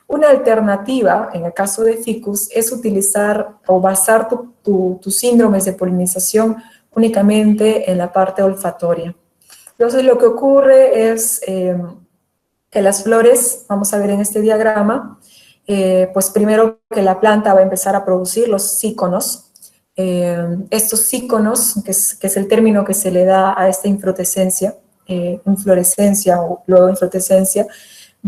Una alternativa, en el caso de ficus, es utilizar o basar tus síndromes de polinización únicamente en la parte olfatoria. Entonces, lo que ocurre es que las flores, vamos a ver en este diagrama, pues primero que la planta va a empezar a producir los síconos. Estos síconos, que es el término que se le da a esta inflorescencia, o luego inflorescencia,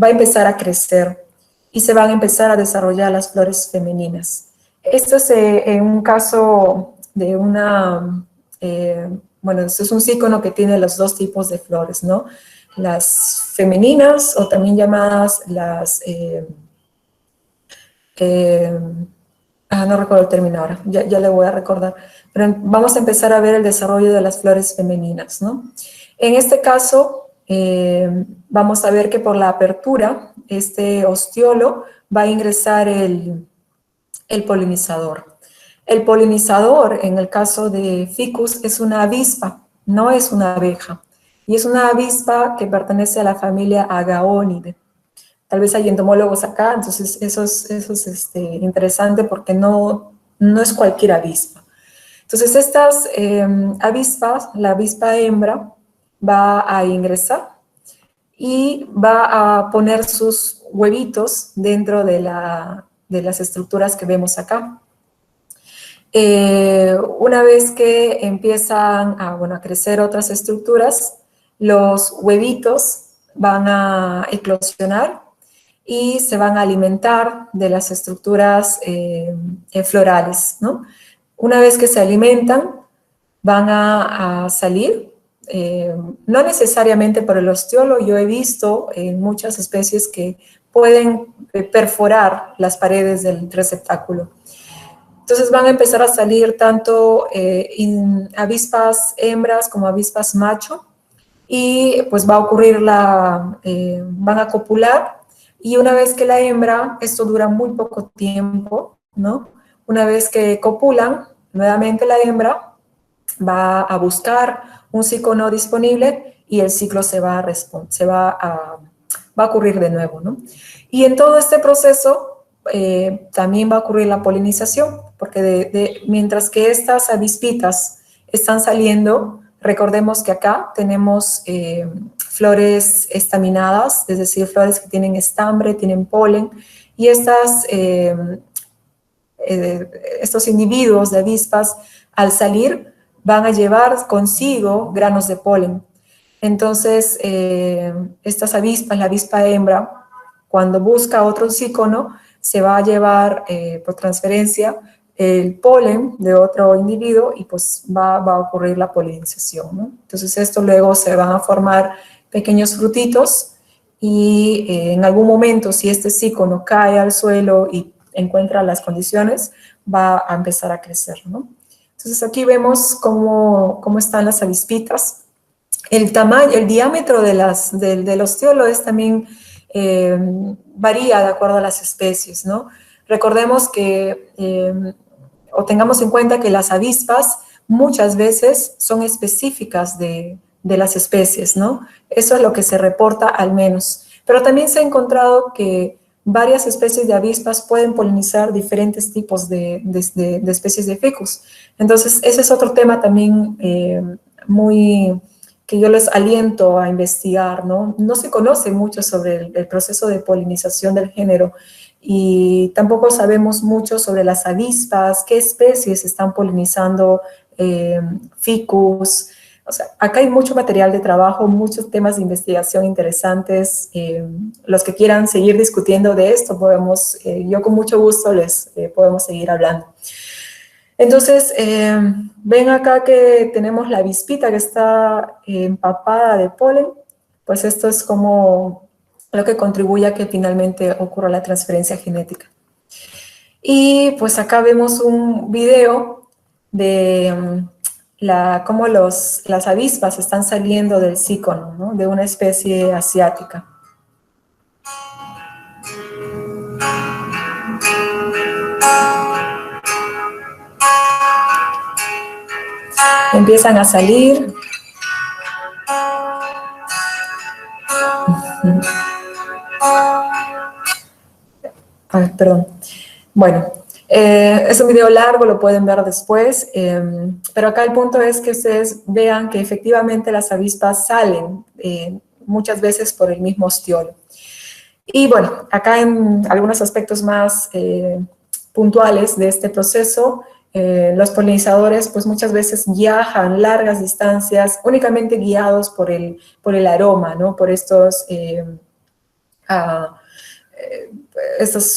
va a empezar a crecer y se van a empezar a desarrollar las flores femeninas. Esto es en un caso de esto es un sícono que tiene los dos tipos de flores, ¿no? Las femeninas, o también llamadas las... no recuerdo el término ahora, ya le voy a recordar, pero vamos a empezar a ver el desarrollo de las flores femeninas, ¿no? En este caso, vamos a ver que por la apertura, este ostiolo va a ingresar el polinizador. El polinizador, en el caso de ficus, es una avispa, no es una abeja, y es una avispa que pertenece a la familia Agaonidae. Tal vez hay entomólogos acá, entonces eso es interesante porque no es cualquier avispa. Entonces estas avispas, la avispa hembra, va a ingresar y va a poner sus huevitos dentro de las estructuras que vemos acá. Una vez que empiezan a crecer otras estructuras, los huevitos van a eclosionar y se van a alimentar de las estructuras florales, ¿no? Una vez que se alimentan, van a salir, no necesariamente por el ostiolo. Yo he visto en muchas especies que pueden perforar las paredes del receptáculo. Entonces van a empezar a salir tanto avispas hembras como avispas macho, y pues va a ocurrir van a copular, y una vez que la hembra, esto dura muy poco tiempo, ¿no? Una vez que copulan, nuevamente la hembra va a buscar un ciclo no disponible y el ciclo va a ocurrir de nuevo, ¿no? Y en todo este proceso también va a ocurrir la polinización, porque mientras que estas avispitas están saliendo, recordemos que acá tenemos flores estaminadas, es decir, flores que tienen estambre, tienen polen, y estos individuos de avispas, al salir, van a llevar consigo granos de polen. Entonces, estas avispas, la avispa hembra, cuando busca otro cícono, se va a llevar por transferencia el polen de otro individuo y pues va a ocurrir la polinización, ¿no? Entonces, esto luego se van a formar pequeños frutitos y en algún momento, si este cícono cae al suelo y encuentra las condiciones, va a empezar a crecer, ¿no? Entonces, aquí vemos cómo están las avispitas. El tamaño, el diámetro del ostiolo también varía de acuerdo a las especies, ¿no? Recordemos que, o tengamos en cuenta que las avispas muchas veces son específicas de las especies, ¿no? Eso es lo que se reporta al menos. Pero también se ha encontrado que varias especies de avispas pueden polinizar diferentes tipos de especies de ficus. Entonces, ese es otro tema también que yo les aliento a investigar, ¿no? No se conoce mucho sobre el proceso de polinización del género y tampoco sabemos mucho sobre las avispas, qué especies están polinizando ficus. O sea, acá hay mucho material de trabajo, muchos temas de investigación interesantes. Los que quieran seguir discutiendo de esto, yo con mucho gusto les podemos seguir hablando. Entonces, ven acá que tenemos la avispita que está empapada de polen, pues esto es como lo que contribuye a que finalmente ocurra la transferencia genética. Y pues acá vemos un video de cómo las avispas están saliendo del cícono, ¿no? De una especie asiática. Empiezan a salir. Ay, perdón. Bueno, es un video largo, lo pueden ver después, pero acá el punto es que ustedes vean que efectivamente las avispas salen muchas veces por el mismo ostiolo. Y bueno, acá en algunos aspectos más puntuales de este proceso, los polinizadores pues muchas veces viajan largas distancias únicamente guiados por el aroma, ¿no? Por estos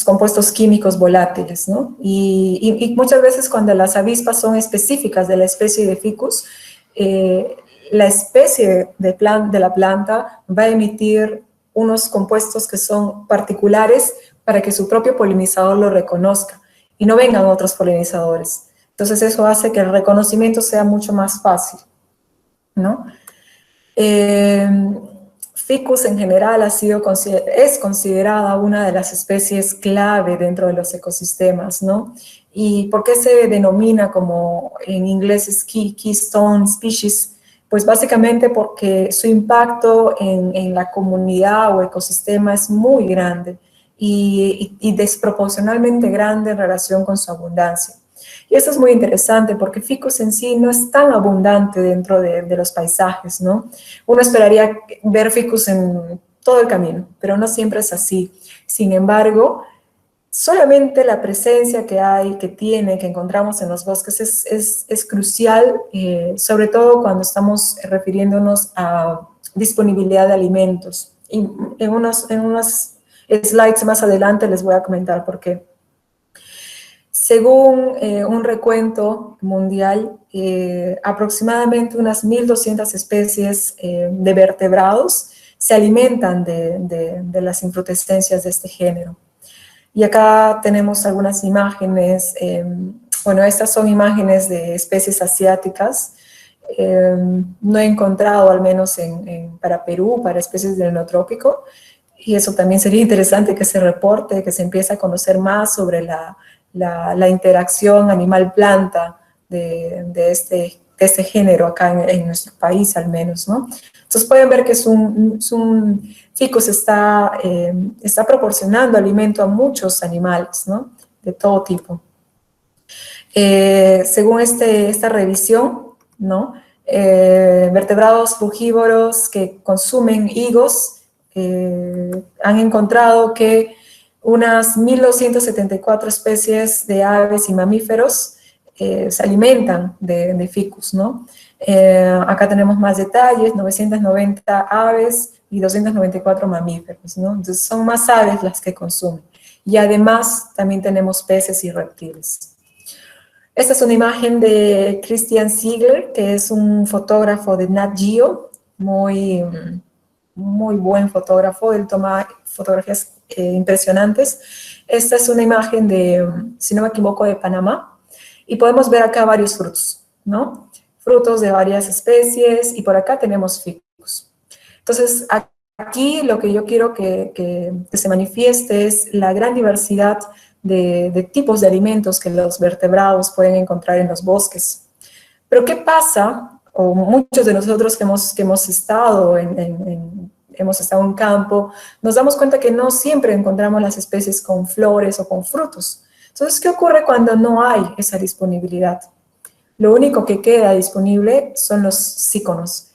compuestos químicos volátiles, ¿no? Y muchas veces cuando las avispas son específicas de la especie de ficus, la especie de la planta va a emitir unos compuestos que son particulares para que su propio polinizador lo reconozca y no vengan otros polinizadores. Entonces eso hace que el reconocimiento sea mucho más fácil, ¿no? Ficus en general es considerada una de las especies clave dentro de los ecosistemas, ¿no? ¿Y por qué se denomina como en inglés es keystone species? Pues básicamente porque su impacto en la comunidad o ecosistema es muy grande y desproporcionalmente grande en relación con su abundancia. Y esto es muy interesante porque ficus en sí no es tan abundante dentro de los paisajes, ¿no? Uno esperaría ver ficus en todo el camino, pero no siempre es así. Sin embargo, solamente la presencia que encontramos en los bosques es crucial, sobre todo cuando estamos refiriéndonos a disponibilidad de alimentos. Y en unos slides más adelante les voy a comentar por qué. Según un recuento mundial, aproximadamente unas 1.200 especies de vertebrados se alimentan de las infrutescencias de este género. Y acá tenemos algunas imágenes Bueno, estas son imágenes de especies asiáticas. No he encontrado, al menos para Perú, para especies del neotrópico, y eso también sería interesante que se reporte, que se empiece a conocer más sobre la interacción animal-planta de este género acá en nuestro país, al menos, ¿no? Entonces pueden ver que ficus está proporcionando alimento a muchos animales, ¿no? De todo tipo. Según esta revisión, ¿no? Vertebrados frugívoros que consumen higos han encontrado que unas 1.274 especies de aves y mamíferos se alimentan de ficus, ¿no? Acá tenemos más detalles, 990 aves y 294 mamíferos, ¿no? Entonces son más aves las que consumen. Y además también tenemos peces y reptiles. Esta es una imagen de Christian Ziegler, que es un fotógrafo de Nat Geo, muy buen fotógrafo. Él toma fotografías impresionantes. Esta es una imagen de, si no me equivoco, de Panamá. Y podemos ver acá varios frutos, ¿no? Frutos de varias especies, y por acá tenemos ficus. Entonces, aquí lo que yo quiero que se manifieste es la gran diversidad de tipos de alimentos que los vertebrados pueden encontrar en los bosques. Pero ¿qué pasa? O muchos de nosotros que hemos estado en campo, nos damos cuenta que no siempre encontramos las especies con flores o con frutos. Entonces, ¿qué ocurre cuando no hay esa disponibilidad? Lo único que queda disponible son los síconos.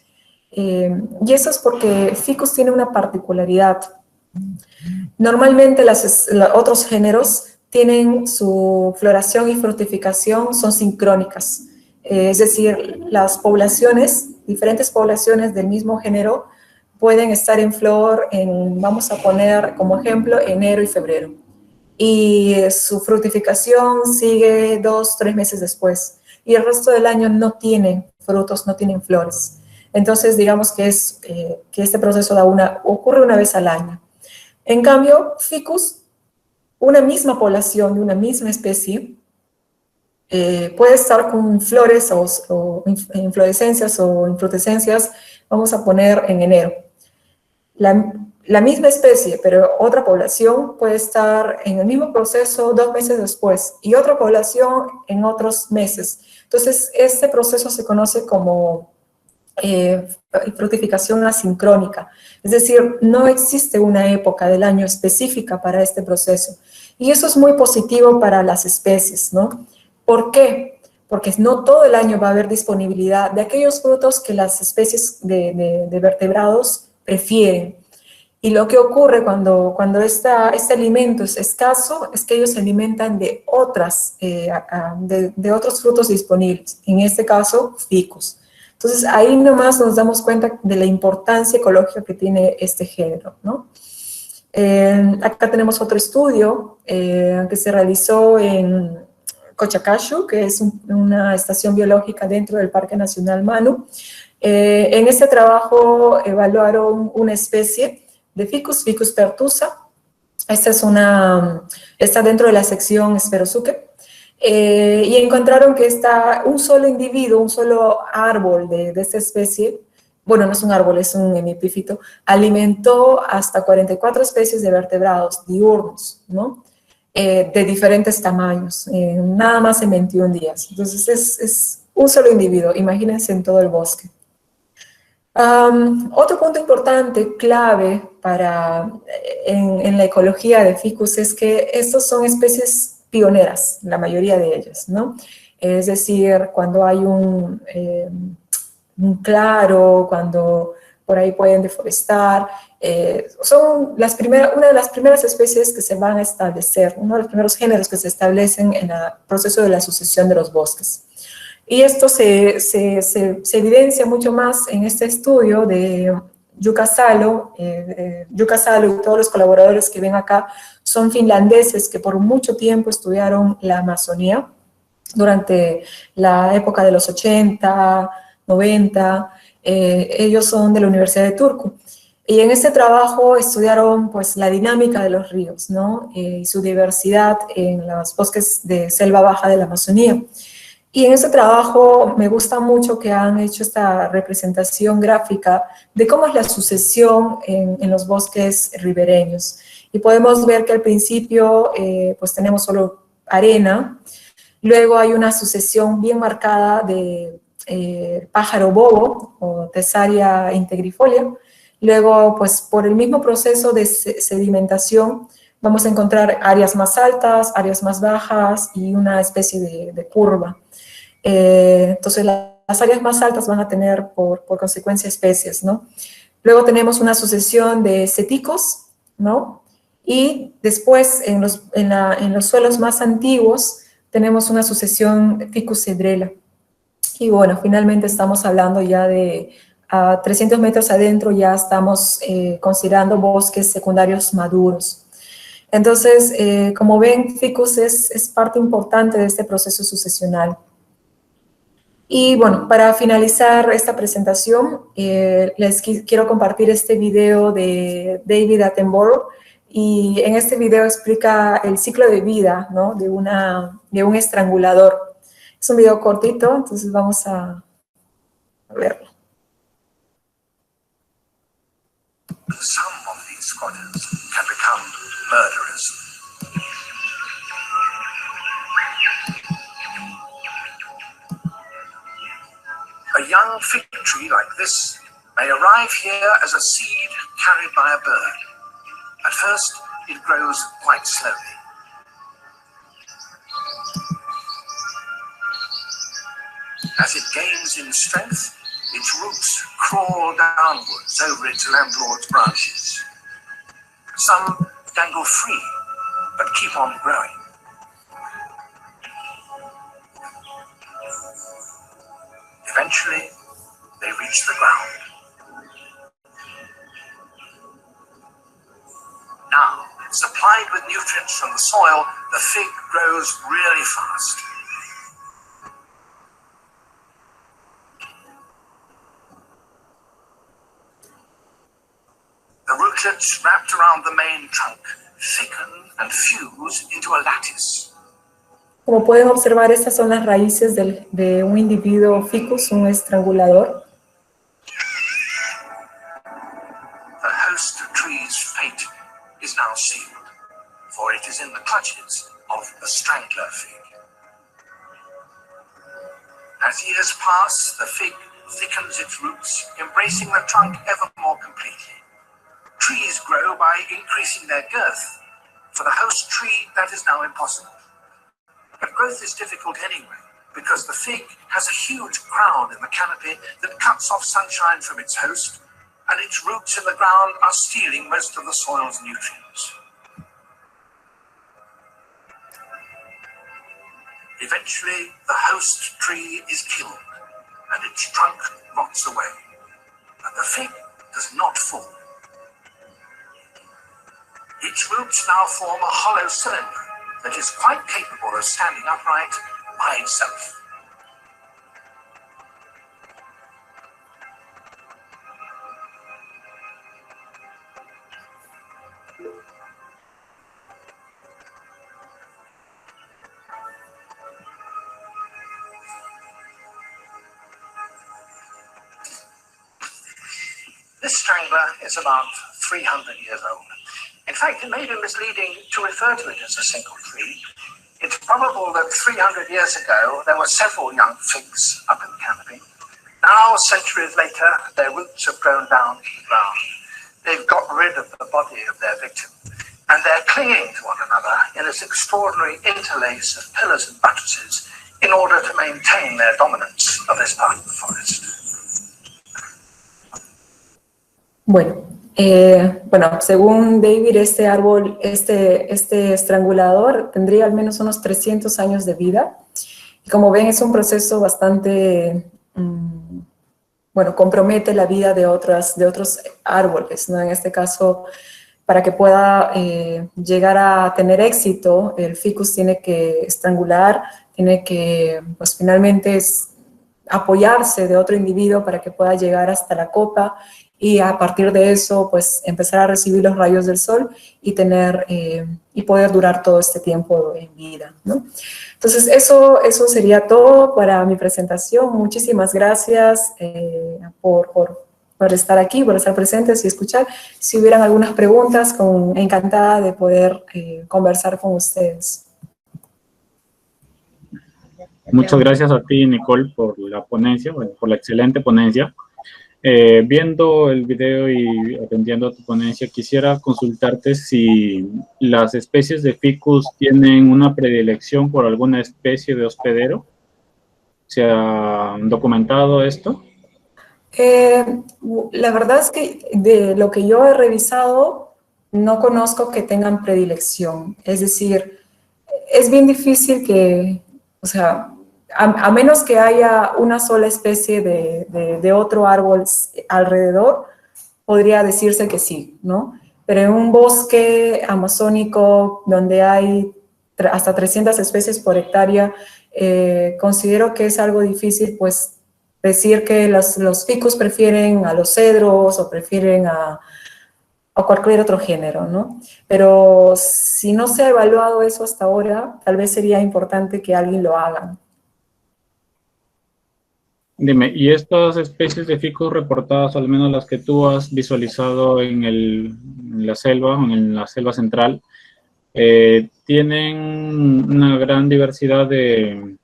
Y eso es porque ficus tiene una particularidad. Normalmente otros géneros tienen su floración y fructificación, son sincrónicas. Es decir, las poblaciones, diferentes poblaciones del mismo género, pueden estar en flor vamos a poner como ejemplo, enero y febrero. Y su fructificación sigue 2-3 meses después. Y el resto del año no tienen frutos, no tienen flores. Entonces, digamos que este proceso ocurre una vez al año. En cambio, ficus, una misma población de una misma especie, puede estar con flores o inflorescencias o infrutescencias, vamos a poner en enero. La misma especie, pero otra población puede estar en el mismo proceso 2 meses después y otra población en otros meses. Entonces, este proceso se conoce como fructificación asincrónica. Es decir, no existe una época del año específica para este proceso. Y eso es muy positivo para las especies, ¿no? ¿Por qué? Porque no todo el año va a haber disponibilidad de aquellos frutos que las especies de vertebrados prefieren. Y lo que ocurre cuando este alimento es escaso es que ellos se alimentan de otros frutos disponibles, en este caso, ficus. Entonces, ahí nomás nos damos cuenta de la importancia ecológica que tiene este género, ¿no? Acá tenemos otro estudio que se realizó en Cochacacho, que es una estación biológica dentro del Parque Nacional Manu. En este trabajo evaluaron una especie de ficus pertusa. Esta está dentro de la sección Spherosuche. Y encontraron que un solo individuo, un solo árbol de esta especie, bueno, no es un árbol, es un hemipífito, alimentó hasta 44 especies de vertebrados diurnos, ¿no? De diferentes tamaños, nada más en 21 días. Entonces es un solo individuo, imagínense en todo el bosque. Otro punto importante, clave en la ecología de ficus es que estos son especies pioneras, la mayoría de ellas, ¿no? Es decir, cuando hay un claro, cuando por ahí pueden deforestar, son una de las primeras especies que se van a establecer, uno de los primeros géneros que se establecen en el proceso de la sucesión de los bosques. Y esto se evidencia mucho más en este estudio de Jukka Salo. Jukka Salo y todos los colaboradores que ven acá son finlandeses que por mucho tiempo estudiaron la Amazonía durante la época de los 80, 90. Ellos son de la Universidad de Turku. Y en este trabajo estudiaron pues, la dinámica de los ríos, ¿no? Y su diversidad en los bosques de selva baja de la Amazonía. Y en ese trabajo me gusta mucho que han hecho esta representación gráfica de cómo es la sucesión en los bosques ribereños. Y podemos ver que al principio pues tenemos solo arena, luego hay una sucesión bien marcada de pájaro bobo o Tesaria integrifolia. Luego, pues por el mismo proceso de sedimentación, vamos a encontrar áreas más altas, áreas más bajas y una especie de curva. Entonces, las áreas más altas van a tener por consecuencia especies, ¿no? Luego tenemos una sucesión de ceticos, ¿no? Y después, en los suelos más antiguos, tenemos una sucesión Ficus cedrela. Y bueno, finalmente estamos hablando ya de 300 metros adentro, ya estamos considerando bosques secundarios maduros. Entonces, como ven, Ficus es parte importante de este proceso sucesional. Y bueno, para finalizar esta presentación, les quiero compartir este video de David Attenborough, y en este video explica el ciclo de vida, ¿no? de un estrangulador. Es un video cortito, entonces vamos a verlo. Some of these squatters can become murderers. A young fig tree like this may arrive here as a seed carried by a bird. At first, it grows quite slowly. As it gains in strength, its roots crawl downwards over its landlord's branches. Some dangle free, but keep on growing. Eventually, they reach the ground. Now, supplied with nutrients from the soil, the fig grows really fast. The rootlets wrapped around the main trunk thicken and fuse into a lattice. Como pueden observar, estas son las raíces de un individuo ficus, un estrangulador. The host tree's fate is now sealed, for it is in the clutches of the strangler fig. As years pass, the fig thickens its roots, embracing the trunk ever more completely. Trees grow by increasing their girth. For the host tree, that is now impossible. But growth is difficult anyway, because the fig has a huge crown in the canopy that cuts off sunshine from its host, and its roots in the ground are stealing most of the soil's nutrients. Eventually, the host tree is killed, and its trunk rots away. But the fig does not fall. Its roots now form a hollow cylinder that is quite capable of standing upright by itself. This strangler is about 300 years old. In fact, it may be misleading to refer to it as a single tree. It's probable that 300 years ago, there were several young figs up in the canopy. Now, centuries later, their roots have grown down to the ground. They've got rid of the body of their victim, and they're clinging to one another in this extraordinary interlace of pillars and buttresses in order to maintain their dominance of this part of the forest. Bueno, según David, este árbol, este estrangulador tendría al menos unos 300 años de vida. Y como ven, es un proceso bastante, bueno, compromete la vida de otros árboles, ¿no? En este caso, para que pueda llegar a tener éxito, el ficus tiene que estrangular, tiene que, pues finalmente apoyarse de otro individuo para que pueda llegar hasta la copa y a partir de eso, pues, empezar a recibir los rayos del sol y y poder durar todo este tiempo en vida, ¿no? Entonces, eso sería todo para mi presentación. Muchísimas gracias por estar aquí, por estar presentes y escuchar. Si hubieran algunas preguntas, encantada de poder conversar con ustedes. Muchas gracias a ti, Nicole, por la ponencia, bueno, por la excelente ponencia. Viendo el video y atendiendo a tu ponencia, quisiera consultarte si las especies de ficus tienen una predilección por alguna especie de hospedero. ¿Se ha documentado esto? La verdad es que de lo que yo he revisado, no conozco que tengan predilección. Es decir, es bien difícil o sea, a menos que haya una sola especie de otro árbol alrededor, podría decirse que sí, ¿no? Pero en un bosque amazónico donde hay hasta 300 especies por hectárea, considero que es algo difícil, pues, decir que los ficus prefieren a los cedros o prefieren a cualquier otro género, ¿no? Pero si no se ha evaluado eso hasta ahora, tal vez sería importante que alguien lo haga. Dime, ¿y estas especies de ficus reportadas, al menos las que tú has visualizado en la selva, en la selva central, tienen una gran diversidad de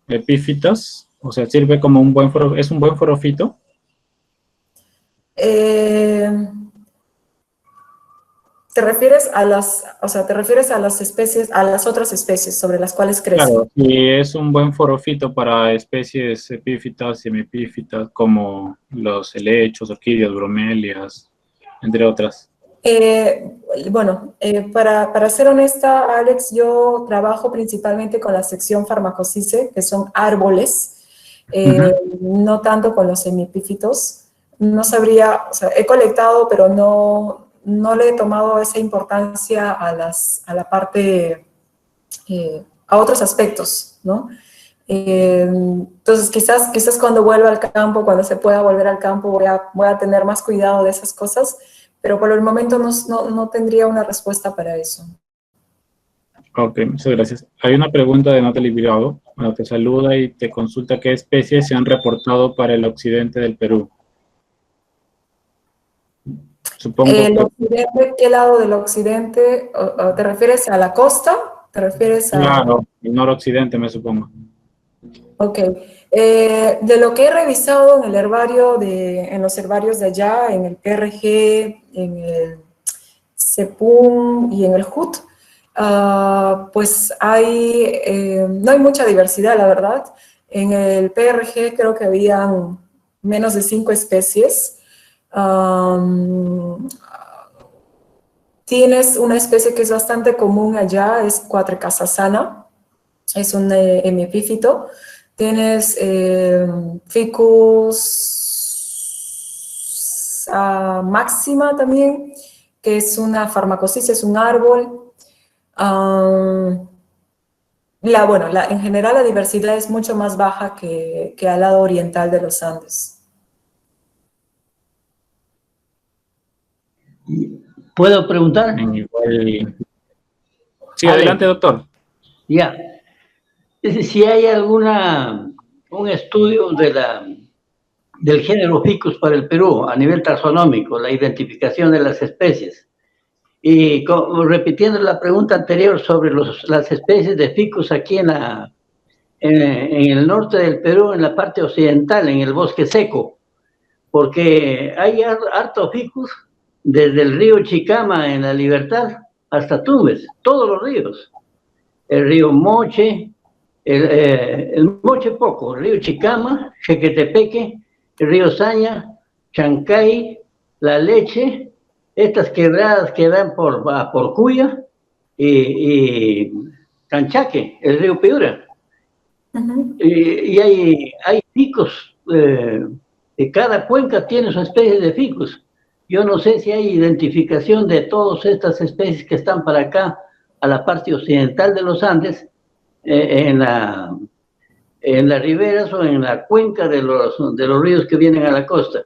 epífitas? O sea, ¿sirve como es un buen forofito? ¿Te refieres a las especies, a las otras especies sobre las cuales crecen? Claro, y es un buen forofito para especies epífitas, semipífitas, como los helechos, orquídeas, bromelias, entre otras. Bueno, para ser honesta, Alex, yo trabajo principalmente con la sección Pharmacocice, que son árboles, no tanto con los semipífitos. No sabría, o sea, he colectado, pero no le he tomado esa importancia a la parte, a otros aspectos, ¿no? Entonces, quizás cuando vuelva al campo, cuando se pueda volver al campo, voy a tener más cuidado de esas cosas, pero por el momento no tendría una respuesta para eso. Ok, muchas gracias. Hay una pregunta de Natalie Virado, bueno, te saluda y te consulta qué especies se han reportado para el occidente del Perú. Supongo ¿El occidente, qué lado del occidente? ¿Te refieres a la costa? ¿Te refieres a...? Claro, el noroccidente, me supongo. Ok. De lo que he revisado en el herbario en los herbarios de allá, en el PRG, en el CEPUM y en el HUT, pues no hay mucha diversidad, la verdad. En el PRG creo que habían menos de 5 especies. Tienes una especie que es bastante común allá, es Quatrecasasana, es un hemipífito. Tienes Ficus maxima también, que es una Pharmacocice, es un árbol. En general la diversidad es mucho más baja que al lado oriental de los Andes. ¿Puedo preguntar? Sí, adelante, doctor. Ya. Si hay un estudio del género Ficus para el Perú a nivel taxonómico, la identificación de las especies. Y repitiendo la pregunta anterior sobre las especies de Ficus aquí en el norte del Perú, en la parte occidental, en el bosque seco, porque hay harto Ficus desde el río Chicama en La Libertad hasta Tumbes, todos los ríos. El río Moche, el Moche poco, el río Chicama, Jequetepeque, el río Saña, Chancay, La Leche, estas quebradas que dan por Cuya y Canchaque, el río Piura. Y hay ficus, cada cuenca tiene su especie de ficus. Yo no sé si hay identificación de todas estas especies que están para acá, a la parte occidental de los Andes, en las riberas o en la cuenca de los ríos que vienen a la costa.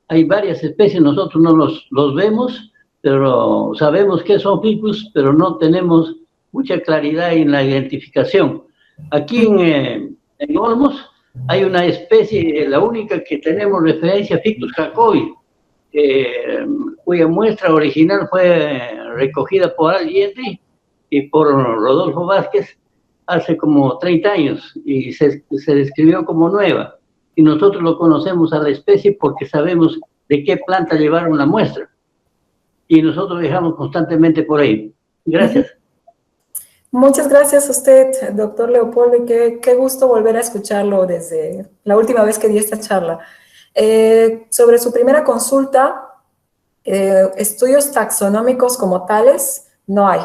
hay varias especies, nosotros no los vemos, pero sabemos que son ficus, pero no tenemos mucha claridad en la identificación. Aquí en Olmos hay una especie, la única que tenemos referencia, Ficus jacobi, cuya muestra original fue recogida por Allende y por Rodolfo Vázquez hace como 30 años y se describió como nueva. Y nosotros lo conocemos a la especie porque sabemos de qué planta llevaron la muestra. Y nosotros viajamos constantemente por ahí. Gracias. Muchas gracias a usted, doctor Leopoldo, y qué gusto volver a escucharlo desde la última vez que di esta charla. Sobre su primera consulta, estudios taxonómicos como tales no hay.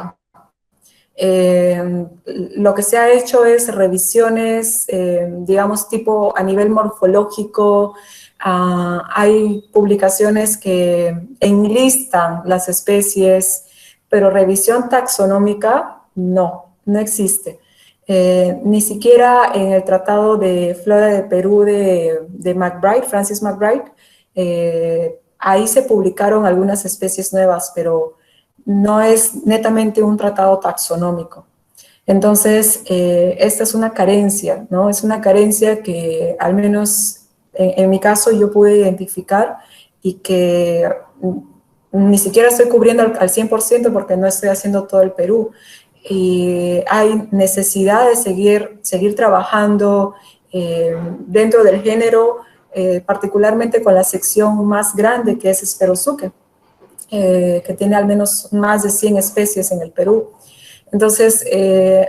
Lo que se ha hecho es revisiones, digamos, tipo a nivel morfológico. Hay publicaciones que enlistan las especies, pero revisión taxonómica no existe. Ni siquiera en el Tratado de Flora de Perú de McBride, Francis McBride, ahí se publicaron algunas especies nuevas, pero no es netamente un tratado taxonómico. Entonces, esta es una carencia, ¿no? Es una carencia que al menos en mi caso yo pude identificar y que ni siquiera estoy cubriendo al 100% porque no estoy haciendo todo el Perú. Y hay necesidad de seguir trabajando dentro del género, particularmente con la sección más grande que es Spherosuche. Que tiene al menos más de 100 especies en el Perú. Entonces,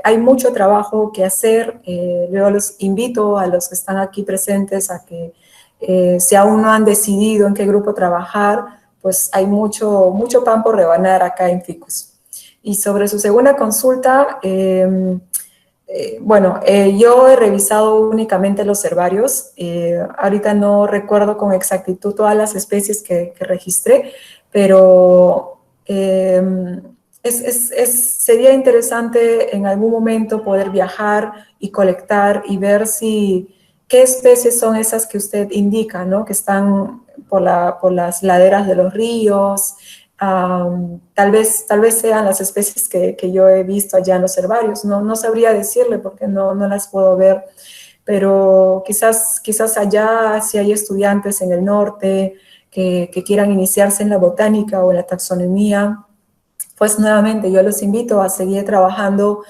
hay mucho trabajo que hacer. Yo los invito a los que están aquí presentes a que si aún no han decidido en qué grupo trabajar, pues hay mucho pan por rebanar acá en Ficus. Y sobre su segunda consulta, bueno, yo he revisado únicamente los herbarios. Ahorita no recuerdo con exactitud todas las especies que registré, pero sería interesante en algún momento poder viajar y colectar y ver qué especies son esas que usted indica, ¿no? Que están por las laderas de los ríos. Tal vez sean las especies que yo he visto allá en los herbarios. No sabría decirle porque no las puedo ver, pero quizás allá si hay estudiantes en el norte que quieran iniciarse en la botánica o en la taxonomía, pues nuevamente yo los invito a seguir trabajando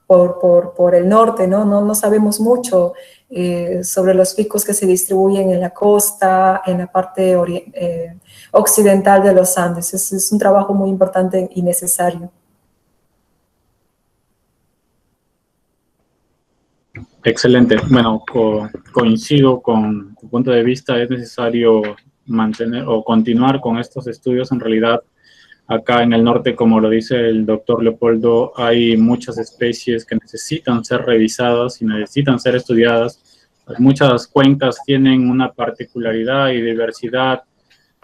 por el norte, ¿no? No sabemos mucho sobre los ficus que se distribuyen en la costa, en la parte occidental de los Andes. Es un trabajo muy importante y necesario. Excelente. Bueno, coincido con tu punto de vista. Es necesario mantener o continuar con estos estudios. En realidad, acá en el norte, como lo dice el doctor Leopoldo, hay muchas especies que necesitan ser revisadas y necesitan ser estudiadas. Muchas cuencas tienen una particularidad y diversidad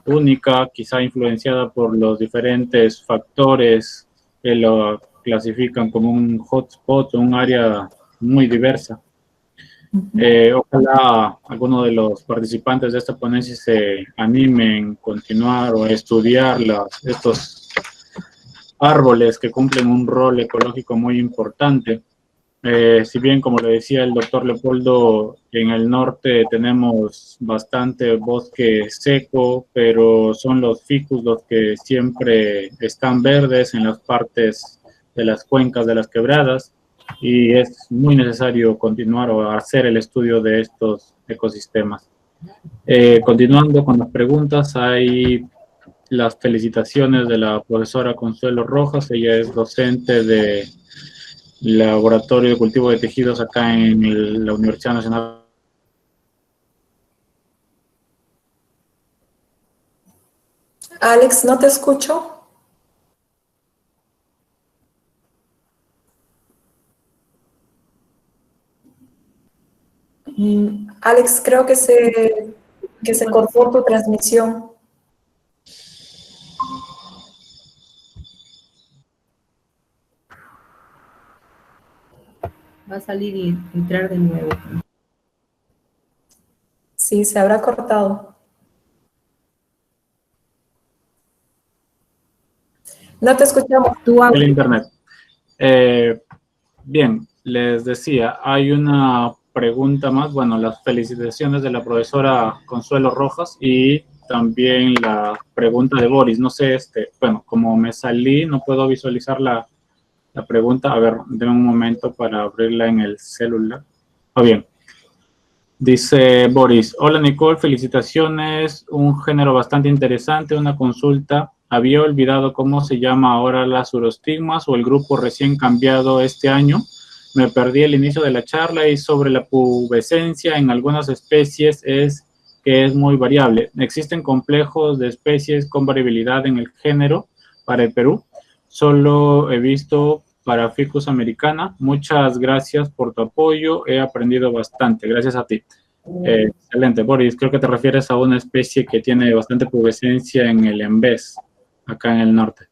única, quizá influenciada por los diferentes factores que lo clasifican como un hotspot, un área muy diversa. Ojalá alguno de los participantes de esta ponencia se animen a continuar o a estudiar estos árboles que cumplen un rol ecológico muy importante. Si bien, como le decía el doctor Leopoldo, en el norte tenemos bastante bosque seco, pero son los ficus los que siempre están verdes en las partes de las cuencas de las quebradas, y es muy necesario continuar o hacer el estudio de estos ecosistemas. Continuando con las preguntas, hay las felicitaciones de la profesora Consuelo Rojas. Ella es docente de Laboratorio de Cultivo de Tejidos acá en la Universidad Nacional. Alex, no te escucho. Alex, creo que se cortó tu transmisión. Va a salir y entrar de nuevo. Sí, se habrá cortado. No te escuchamos. El internet. Bien, les decía, hay una pregunta más. Bueno, las felicitaciones de la profesora Consuelo Rojas y también la pregunta de Boris. No sé, bueno, como me salí, no puedo visualizar la pregunta. A ver, denme un momento para abrirla en el celular. Bien. Dice Boris, hola Nicole, felicitaciones, un género bastante interesante, una consulta. Había olvidado cómo se llama ahora las urostigmas o el grupo recién cambiado este año. Me perdí el inicio de la charla y sobre la pubescencia en algunas especies es muy variable. ¿Existen complejos de especies con variabilidad en el género para el Perú? Solo he visto para Ficus americana. Muchas gracias por tu apoyo, he aprendido bastante, gracias a ti. Excelente, Boris, creo que te refieres a una especie que tiene bastante pubescencia en el Embés, acá en el norte.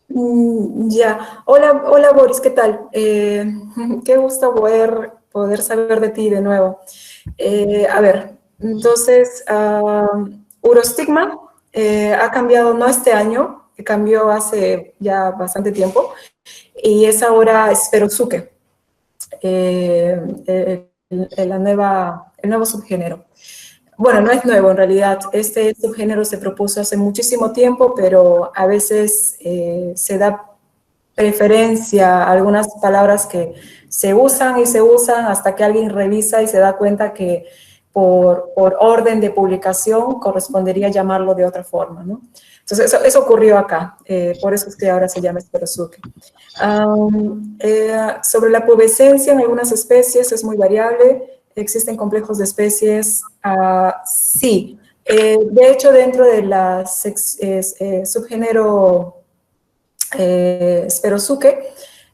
Ya, hola Boris, ¿qué tal? Qué gusto poder saber de ti de nuevo. A ver, entonces, urostigma ha cambiado no este año, cambió hace ya bastante tiempo, y es ahora Spherosuche, el nuevo subgénero. Bueno, no es nuevo en realidad, este subgénero se propuso hace muchísimo tiempo, pero a veces se da preferencia a algunas palabras que se usan hasta que alguien revisa y se da cuenta que por orden de publicación correspondería llamarlo de otra forma, ¿no? Entonces, eso ocurrió acá, por eso es que ahora se llama Spherosuche. Sobre la pubescencia en algunas especies es muy variable. ¿Existen complejos de especies? Sí. De hecho, dentro de la subgénero Spherosuche,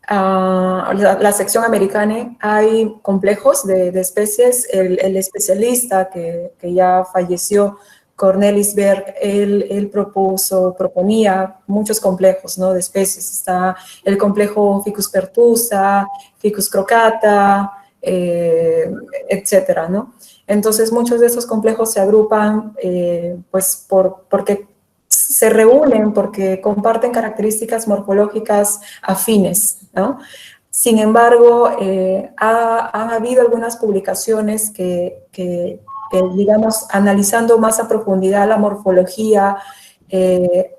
la sección americana, hay complejos de especies. El especialista que ya falleció, Cornelis Berg, él proponía muchos complejos, ¿no?, de especies. Está el complejo Ficus pertusa, Ficus crocata, etcétera, ¿no? Entonces, muchos de esos complejos se agrupan pues porque se reúnen, porque comparten características morfológicas afines, ¿no? Sin embargo, han habido algunas publicaciones que, digamos, analizando más a profundidad la morfología,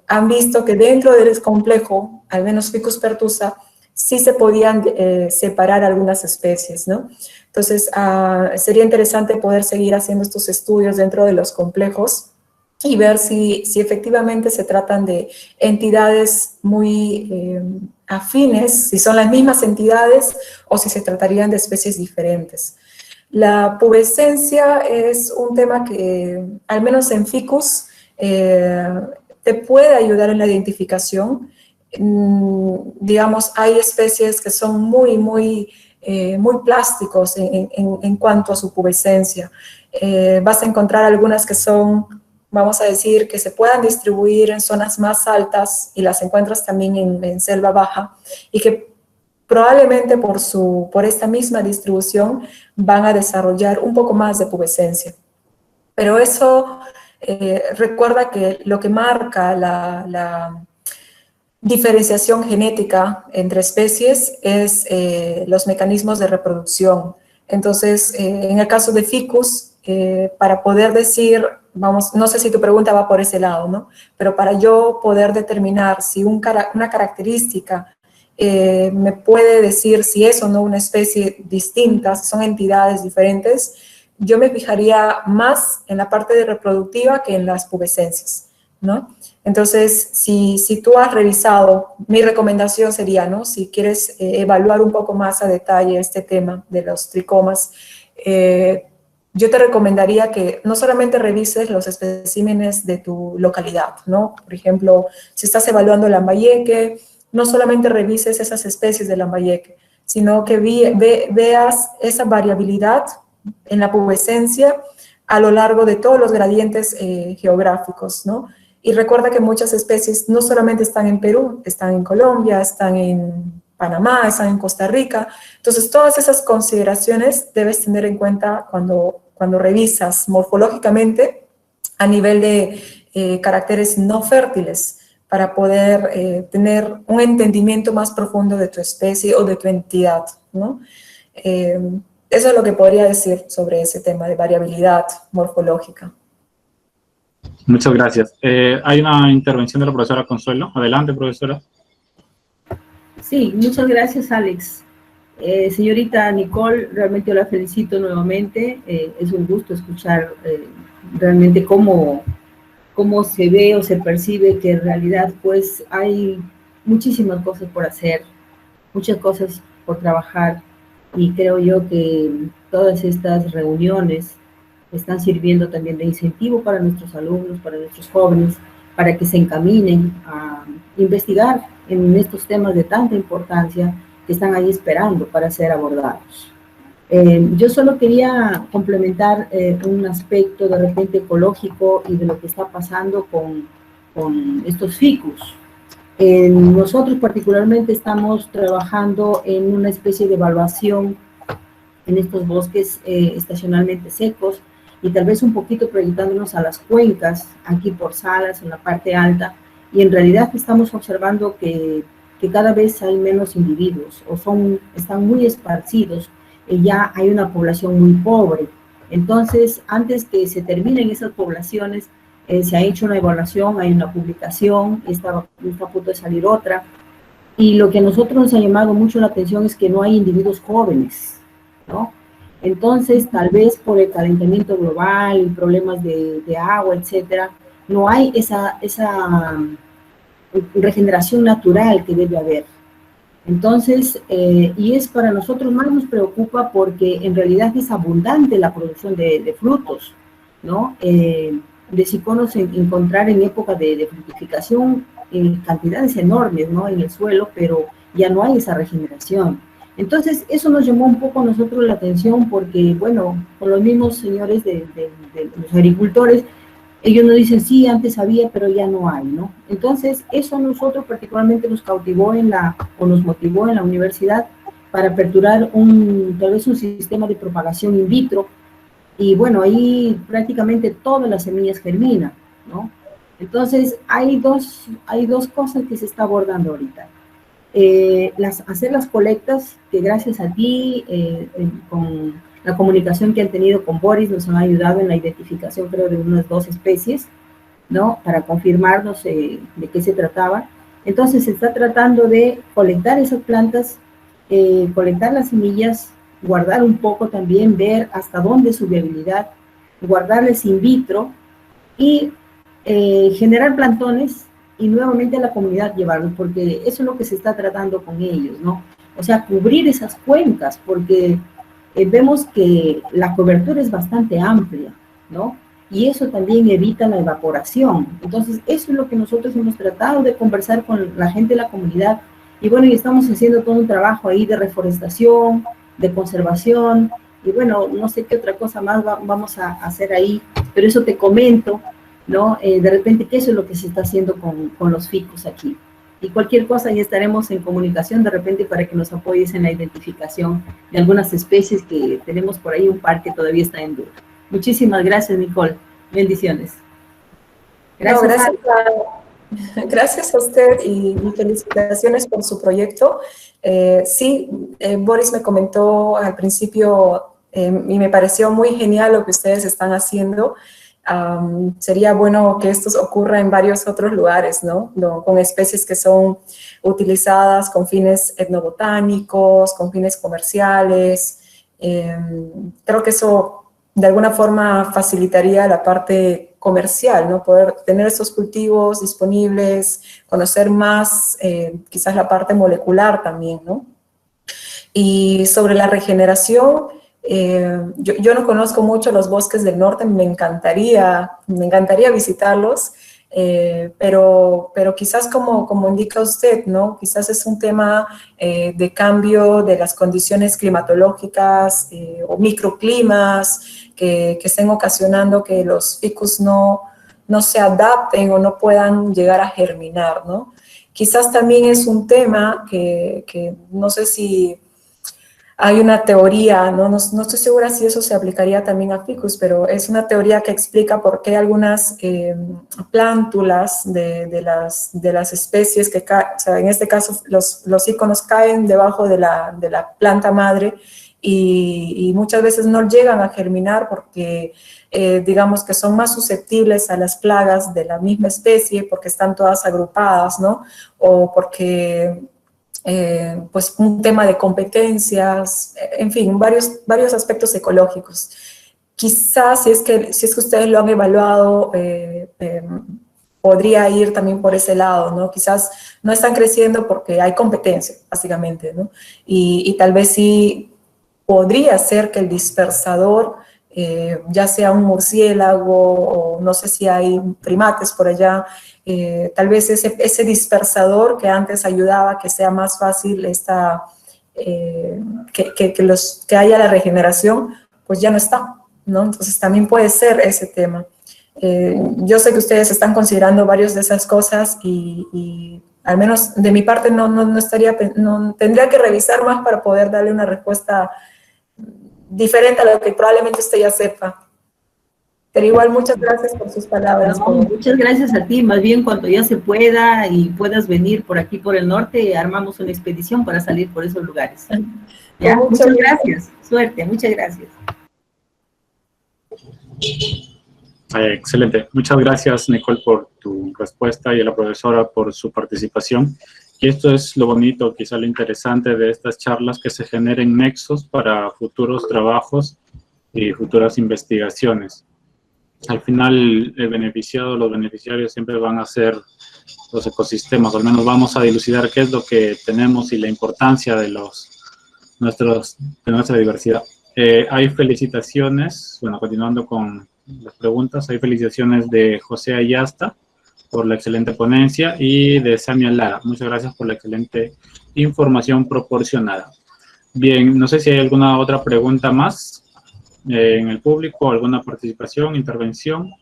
han visto que dentro del complejo, al menos Ficus pertusa, sí se podían separar algunas especies, ¿no? Entonces, sería interesante poder seguir haciendo estos estudios dentro de los complejos y ver si efectivamente se tratan de entidades muy afines, si son las mismas entidades o si se tratarían de especies diferentes. La pubescencia es un tema que, al menos en Ficus, te puede ayudar en la identificación. Digamos, hay especies que son muy plásticos en cuanto a su pubescencia. Vas a encontrar algunas que son, vamos a decir, que se puedan distribuir en zonas más altas y las encuentras también en selva baja y que probablemente por esta misma distribución van a desarrollar un poco más de pubescencia. Pero eso, recuerda que lo que marca la diferenciación genética entre especies es los mecanismos de reproducción. Entonces, en el caso de Ficus, para poder decir, no sé si tu pregunta va por ese lado, ¿no? Pero para yo poder determinar si una característica me puede decir si es o no una especie distinta, si son entidades diferentes, yo me fijaría más en la parte de reproductiva que en las pubescencias, ¿no? Entonces, si tú has revisado, mi recomendación sería, ¿no?, si quieres evaluar un poco más a detalle este tema de los tricomas, yo te recomendaría que no solamente revises los especímenes de tu localidad, ¿no? Por ejemplo, si estás evaluando Lambayeque, no solamente revises esas especies de Lambayeque, sino que veas esa variabilidad en la pubescencia a lo largo de todos los gradientes geográficos, ¿no? Y recuerda que muchas especies no solamente están en Perú, están en Colombia, están en Panamá, están en Costa Rica. Entonces, todas esas consideraciones debes tener en cuenta cuando revisas morfológicamente a nivel de caracteres no fértiles, para poder tener un entendimiento más profundo de tu especie o de tu entidad, ¿no? Eso es lo que podría decir sobre ese tema de variabilidad morfológica. Muchas gracias. Hay una intervención de la profesora Consuelo. Adelante, profesora. Sí, muchas gracias, Alex. Señorita Nicole, realmente yo la felicito nuevamente. Es un gusto escuchar realmente cómo se ve o se percibe que en realidad pues hay muchísimas cosas por hacer, muchas cosas por trabajar, y creo yo que todas estas reuniones están sirviendo también de incentivo para nuestros alumnos, para nuestros jóvenes, para que se encaminen a investigar en estos temas de tanta importancia que están ahí esperando para ser abordados. Yo solo quería complementar un aspecto de repente ecológico y de lo que está pasando con estos ficus. Nosotros particularmente estamos trabajando en una especie de evaluación en estos bosques estacionalmente secos, y tal vez un poquito proyectándonos a las cuencas, aquí por Salas, en la parte alta, y en realidad estamos observando que cada vez hay menos individuos, o están muy esparcidos, y ya hay una población muy pobre. Entonces, antes que se terminen esas poblaciones, se ha hecho una evaluación, hay una publicación, está a punto de salir otra, y lo que a nosotros nos ha llamado mucho la atención es que no hay individuos jóvenes, ¿no? Entonces, tal vez por el calentamiento global, problemas de agua, etcétera, no hay esa regeneración natural que debe haber. Entonces, y es para nosotros más nos preocupa porque en realidad es abundante la producción de frutos, ¿no? De psiconos encontrar en época de fructificación cantidades enormes, ¿no? En el suelo, pero ya no hay esa regeneración. Entonces, eso nos llamó un poco a nosotros la atención porque, bueno, con los mismos señores de los agricultores, ellos nos dicen, sí, antes había, pero ya no hay, ¿no? Entonces, eso a nosotros particularmente nos cautivó nos motivó en la universidad para aperturar tal vez un sistema de propagación in vitro, y bueno, ahí prácticamente todas las semillas germinan, ¿no? Entonces, hay dos cosas que se está abordando ahorita. Hacer las colectas, que gracias a ti, con la comunicación que han tenido con Boris, nos han ayudado en la identificación, creo, de unas 2 especies, ¿no? Para confirmarnos de qué se trataba. Entonces, se está tratando de colectar esas plantas, colectar las semillas, guardar un poco también, ver hasta dónde es su viabilidad, guardarles in vitro y generar plantones y nuevamente a la comunidad llevarlos, porque eso es lo que se está tratando con ellos, ¿no? O sea, cubrir esas cuencas, porque vemos que la cobertura es bastante amplia, ¿no? Y eso también evita la evaporación. Entonces, eso es lo que nosotros hemos tratado de conversar con la gente de la comunidad, y bueno, y estamos haciendo todo un trabajo ahí de reforestación, de conservación, y bueno, no sé qué otra cosa más vamos a hacer ahí, pero eso te comento, ¿no? De repente, que eso es lo que se está haciendo con los ficus aquí. Y cualquier cosa, ya estaremos en comunicación de repente para que nos apoyes en la identificación de algunas especies que tenemos por ahí, un par que todavía está en duda. Muchísimas gracias, Nicole. Bendiciones. Gracias, gracias a usted y felicitaciones por su proyecto. Sí, Boris me comentó al principio y me pareció muy genial lo que ustedes están haciendo. Sería bueno que esto ocurra en varios otros lugares, ¿no? Con especies que son utilizadas con fines etnobotánicos, con fines comerciales. Creo que eso de alguna forma facilitaría la parte comercial, ¿no? Poder tener esos cultivos disponibles, conocer más, quizás la parte molecular también, ¿no? Y sobre la regeneración, yo no conozco mucho los bosques del norte, me encantaría visitarlos, pero quizás como indica usted, ¿no? Quizás es un tema de cambio de las condiciones climatológicas o microclimas que estén ocasionando que los ficus no se adapten o no puedan llegar a germinar, ¿no? Quizás también es un tema que no sé si hay una teoría, no estoy segura si eso se aplicaría también a ficus, pero es una teoría que explica por qué algunas plántulas de las especies que caen, o sea, en este caso los íconos caen debajo de la planta madre y muchas veces no llegan a germinar porque digamos que son más susceptibles a las plagas de la misma especie porque están todas agrupadas, ¿no? O porque pues un tema de competencias, en fin, varios aspectos ecológicos. Quizás si es que ustedes lo han evaluado, podría ir también por ese lado, ¿no? Quizás no están creciendo porque hay competencia, básicamente, ¿no? Y tal vez sí podría ser que el dispersador, ya sea un murciélago o no sé si hay primates por allá, tal vez ese dispersador que antes ayudaba a que sea más fácil que haya la regeneración, pues ya no está, ¿no? Entonces también puede ser ese tema. Yo sé que ustedes están considerando varias de esas cosas y al menos de mi parte tendría que revisar más para poder darle una respuesta diferente a lo que probablemente usted ya sepa. Pero igual, muchas gracias por sus palabras. No, muchas gracias a ti. Más bien, cuando ya se pueda y puedas venir por aquí, por el norte, armamos una expedición para salir por esos lugares. ¿Ya? Muchas gracias. Suerte, muchas gracias. Excelente. Muchas gracias, Nicole, por tu respuesta y a la profesora por su participación. Y esto es lo bonito, quizá lo interesante de estas charlas, que se generen nexos para futuros trabajos y futuras investigaciones. Al final, los beneficiarios siempre van a ser los ecosistemas, o al menos vamos a dilucidar qué es lo que tenemos y la importancia de nuestra diversidad. Hay felicitaciones, bueno, continuando con las preguntas, hay felicitaciones de José Ayasta por la excelente ponencia y de Samia Lara. Muchas gracias por la excelente información proporcionada. Bien, no sé si hay alguna otra pregunta más en el público, alguna participación, intervención,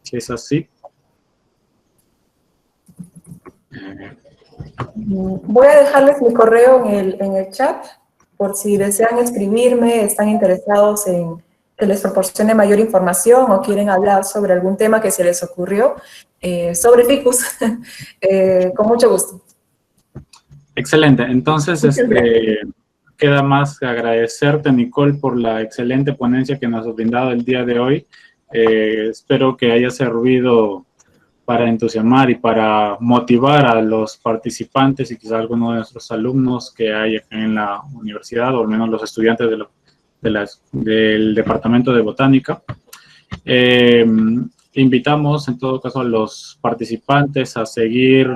si es así. Voy a dejarles mi correo en el chat, por si desean escribirme, están interesados en que les proporcione mayor información o quieren hablar sobre algún tema que se les ocurrió, sobre ficus, con mucho gusto. Excelente, entonces queda más que agradecerte, Nicole, por la excelente ponencia que nos has brindado el día de hoy. Espero que haya servido para entusiasmar y para motivar a los participantes y quizá algunos de nuestros alumnos que hay aquí en la universidad, o al menos los estudiantes del Departamento de Botánica. Invitamos en todo caso a los participantes a seguir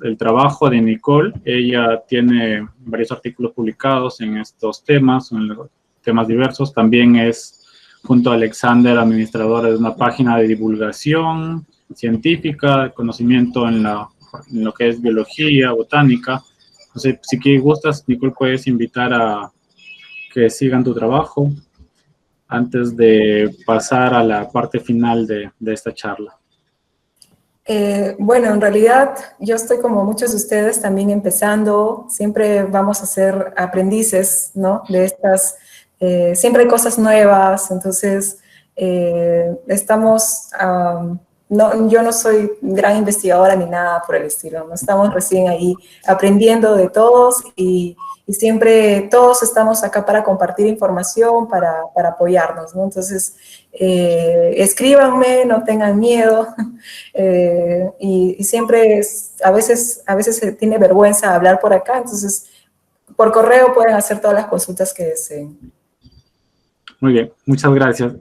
el trabajo de Nicole. Ella tiene varios artículos publicados en estos temas, en los temas diversos. También es, junto a Alexander, administradora de una página de divulgación científica, de conocimiento en lo que es biología, botánica. Entonces, si gustas, Nicole, puedes invitar a que sigan tu trabajo antes de pasar a la parte final de esta charla. Bueno, en realidad yo estoy como muchos de ustedes también empezando, siempre vamos a ser aprendices, ¿no? De estas, siempre hay cosas nuevas, entonces estamos, yo no soy gran investigadora ni nada por el estilo, ¿no? Estamos recién ahí aprendiendo de todos y siempre todos estamos acá para compartir información, para apoyarnos, ¿no? Entonces, escríbanme, no tengan miedo, y siempre a veces se tiene vergüenza hablar por acá, entonces por correo pueden hacer todas las consultas que deseen. Muy bien, muchas gracias.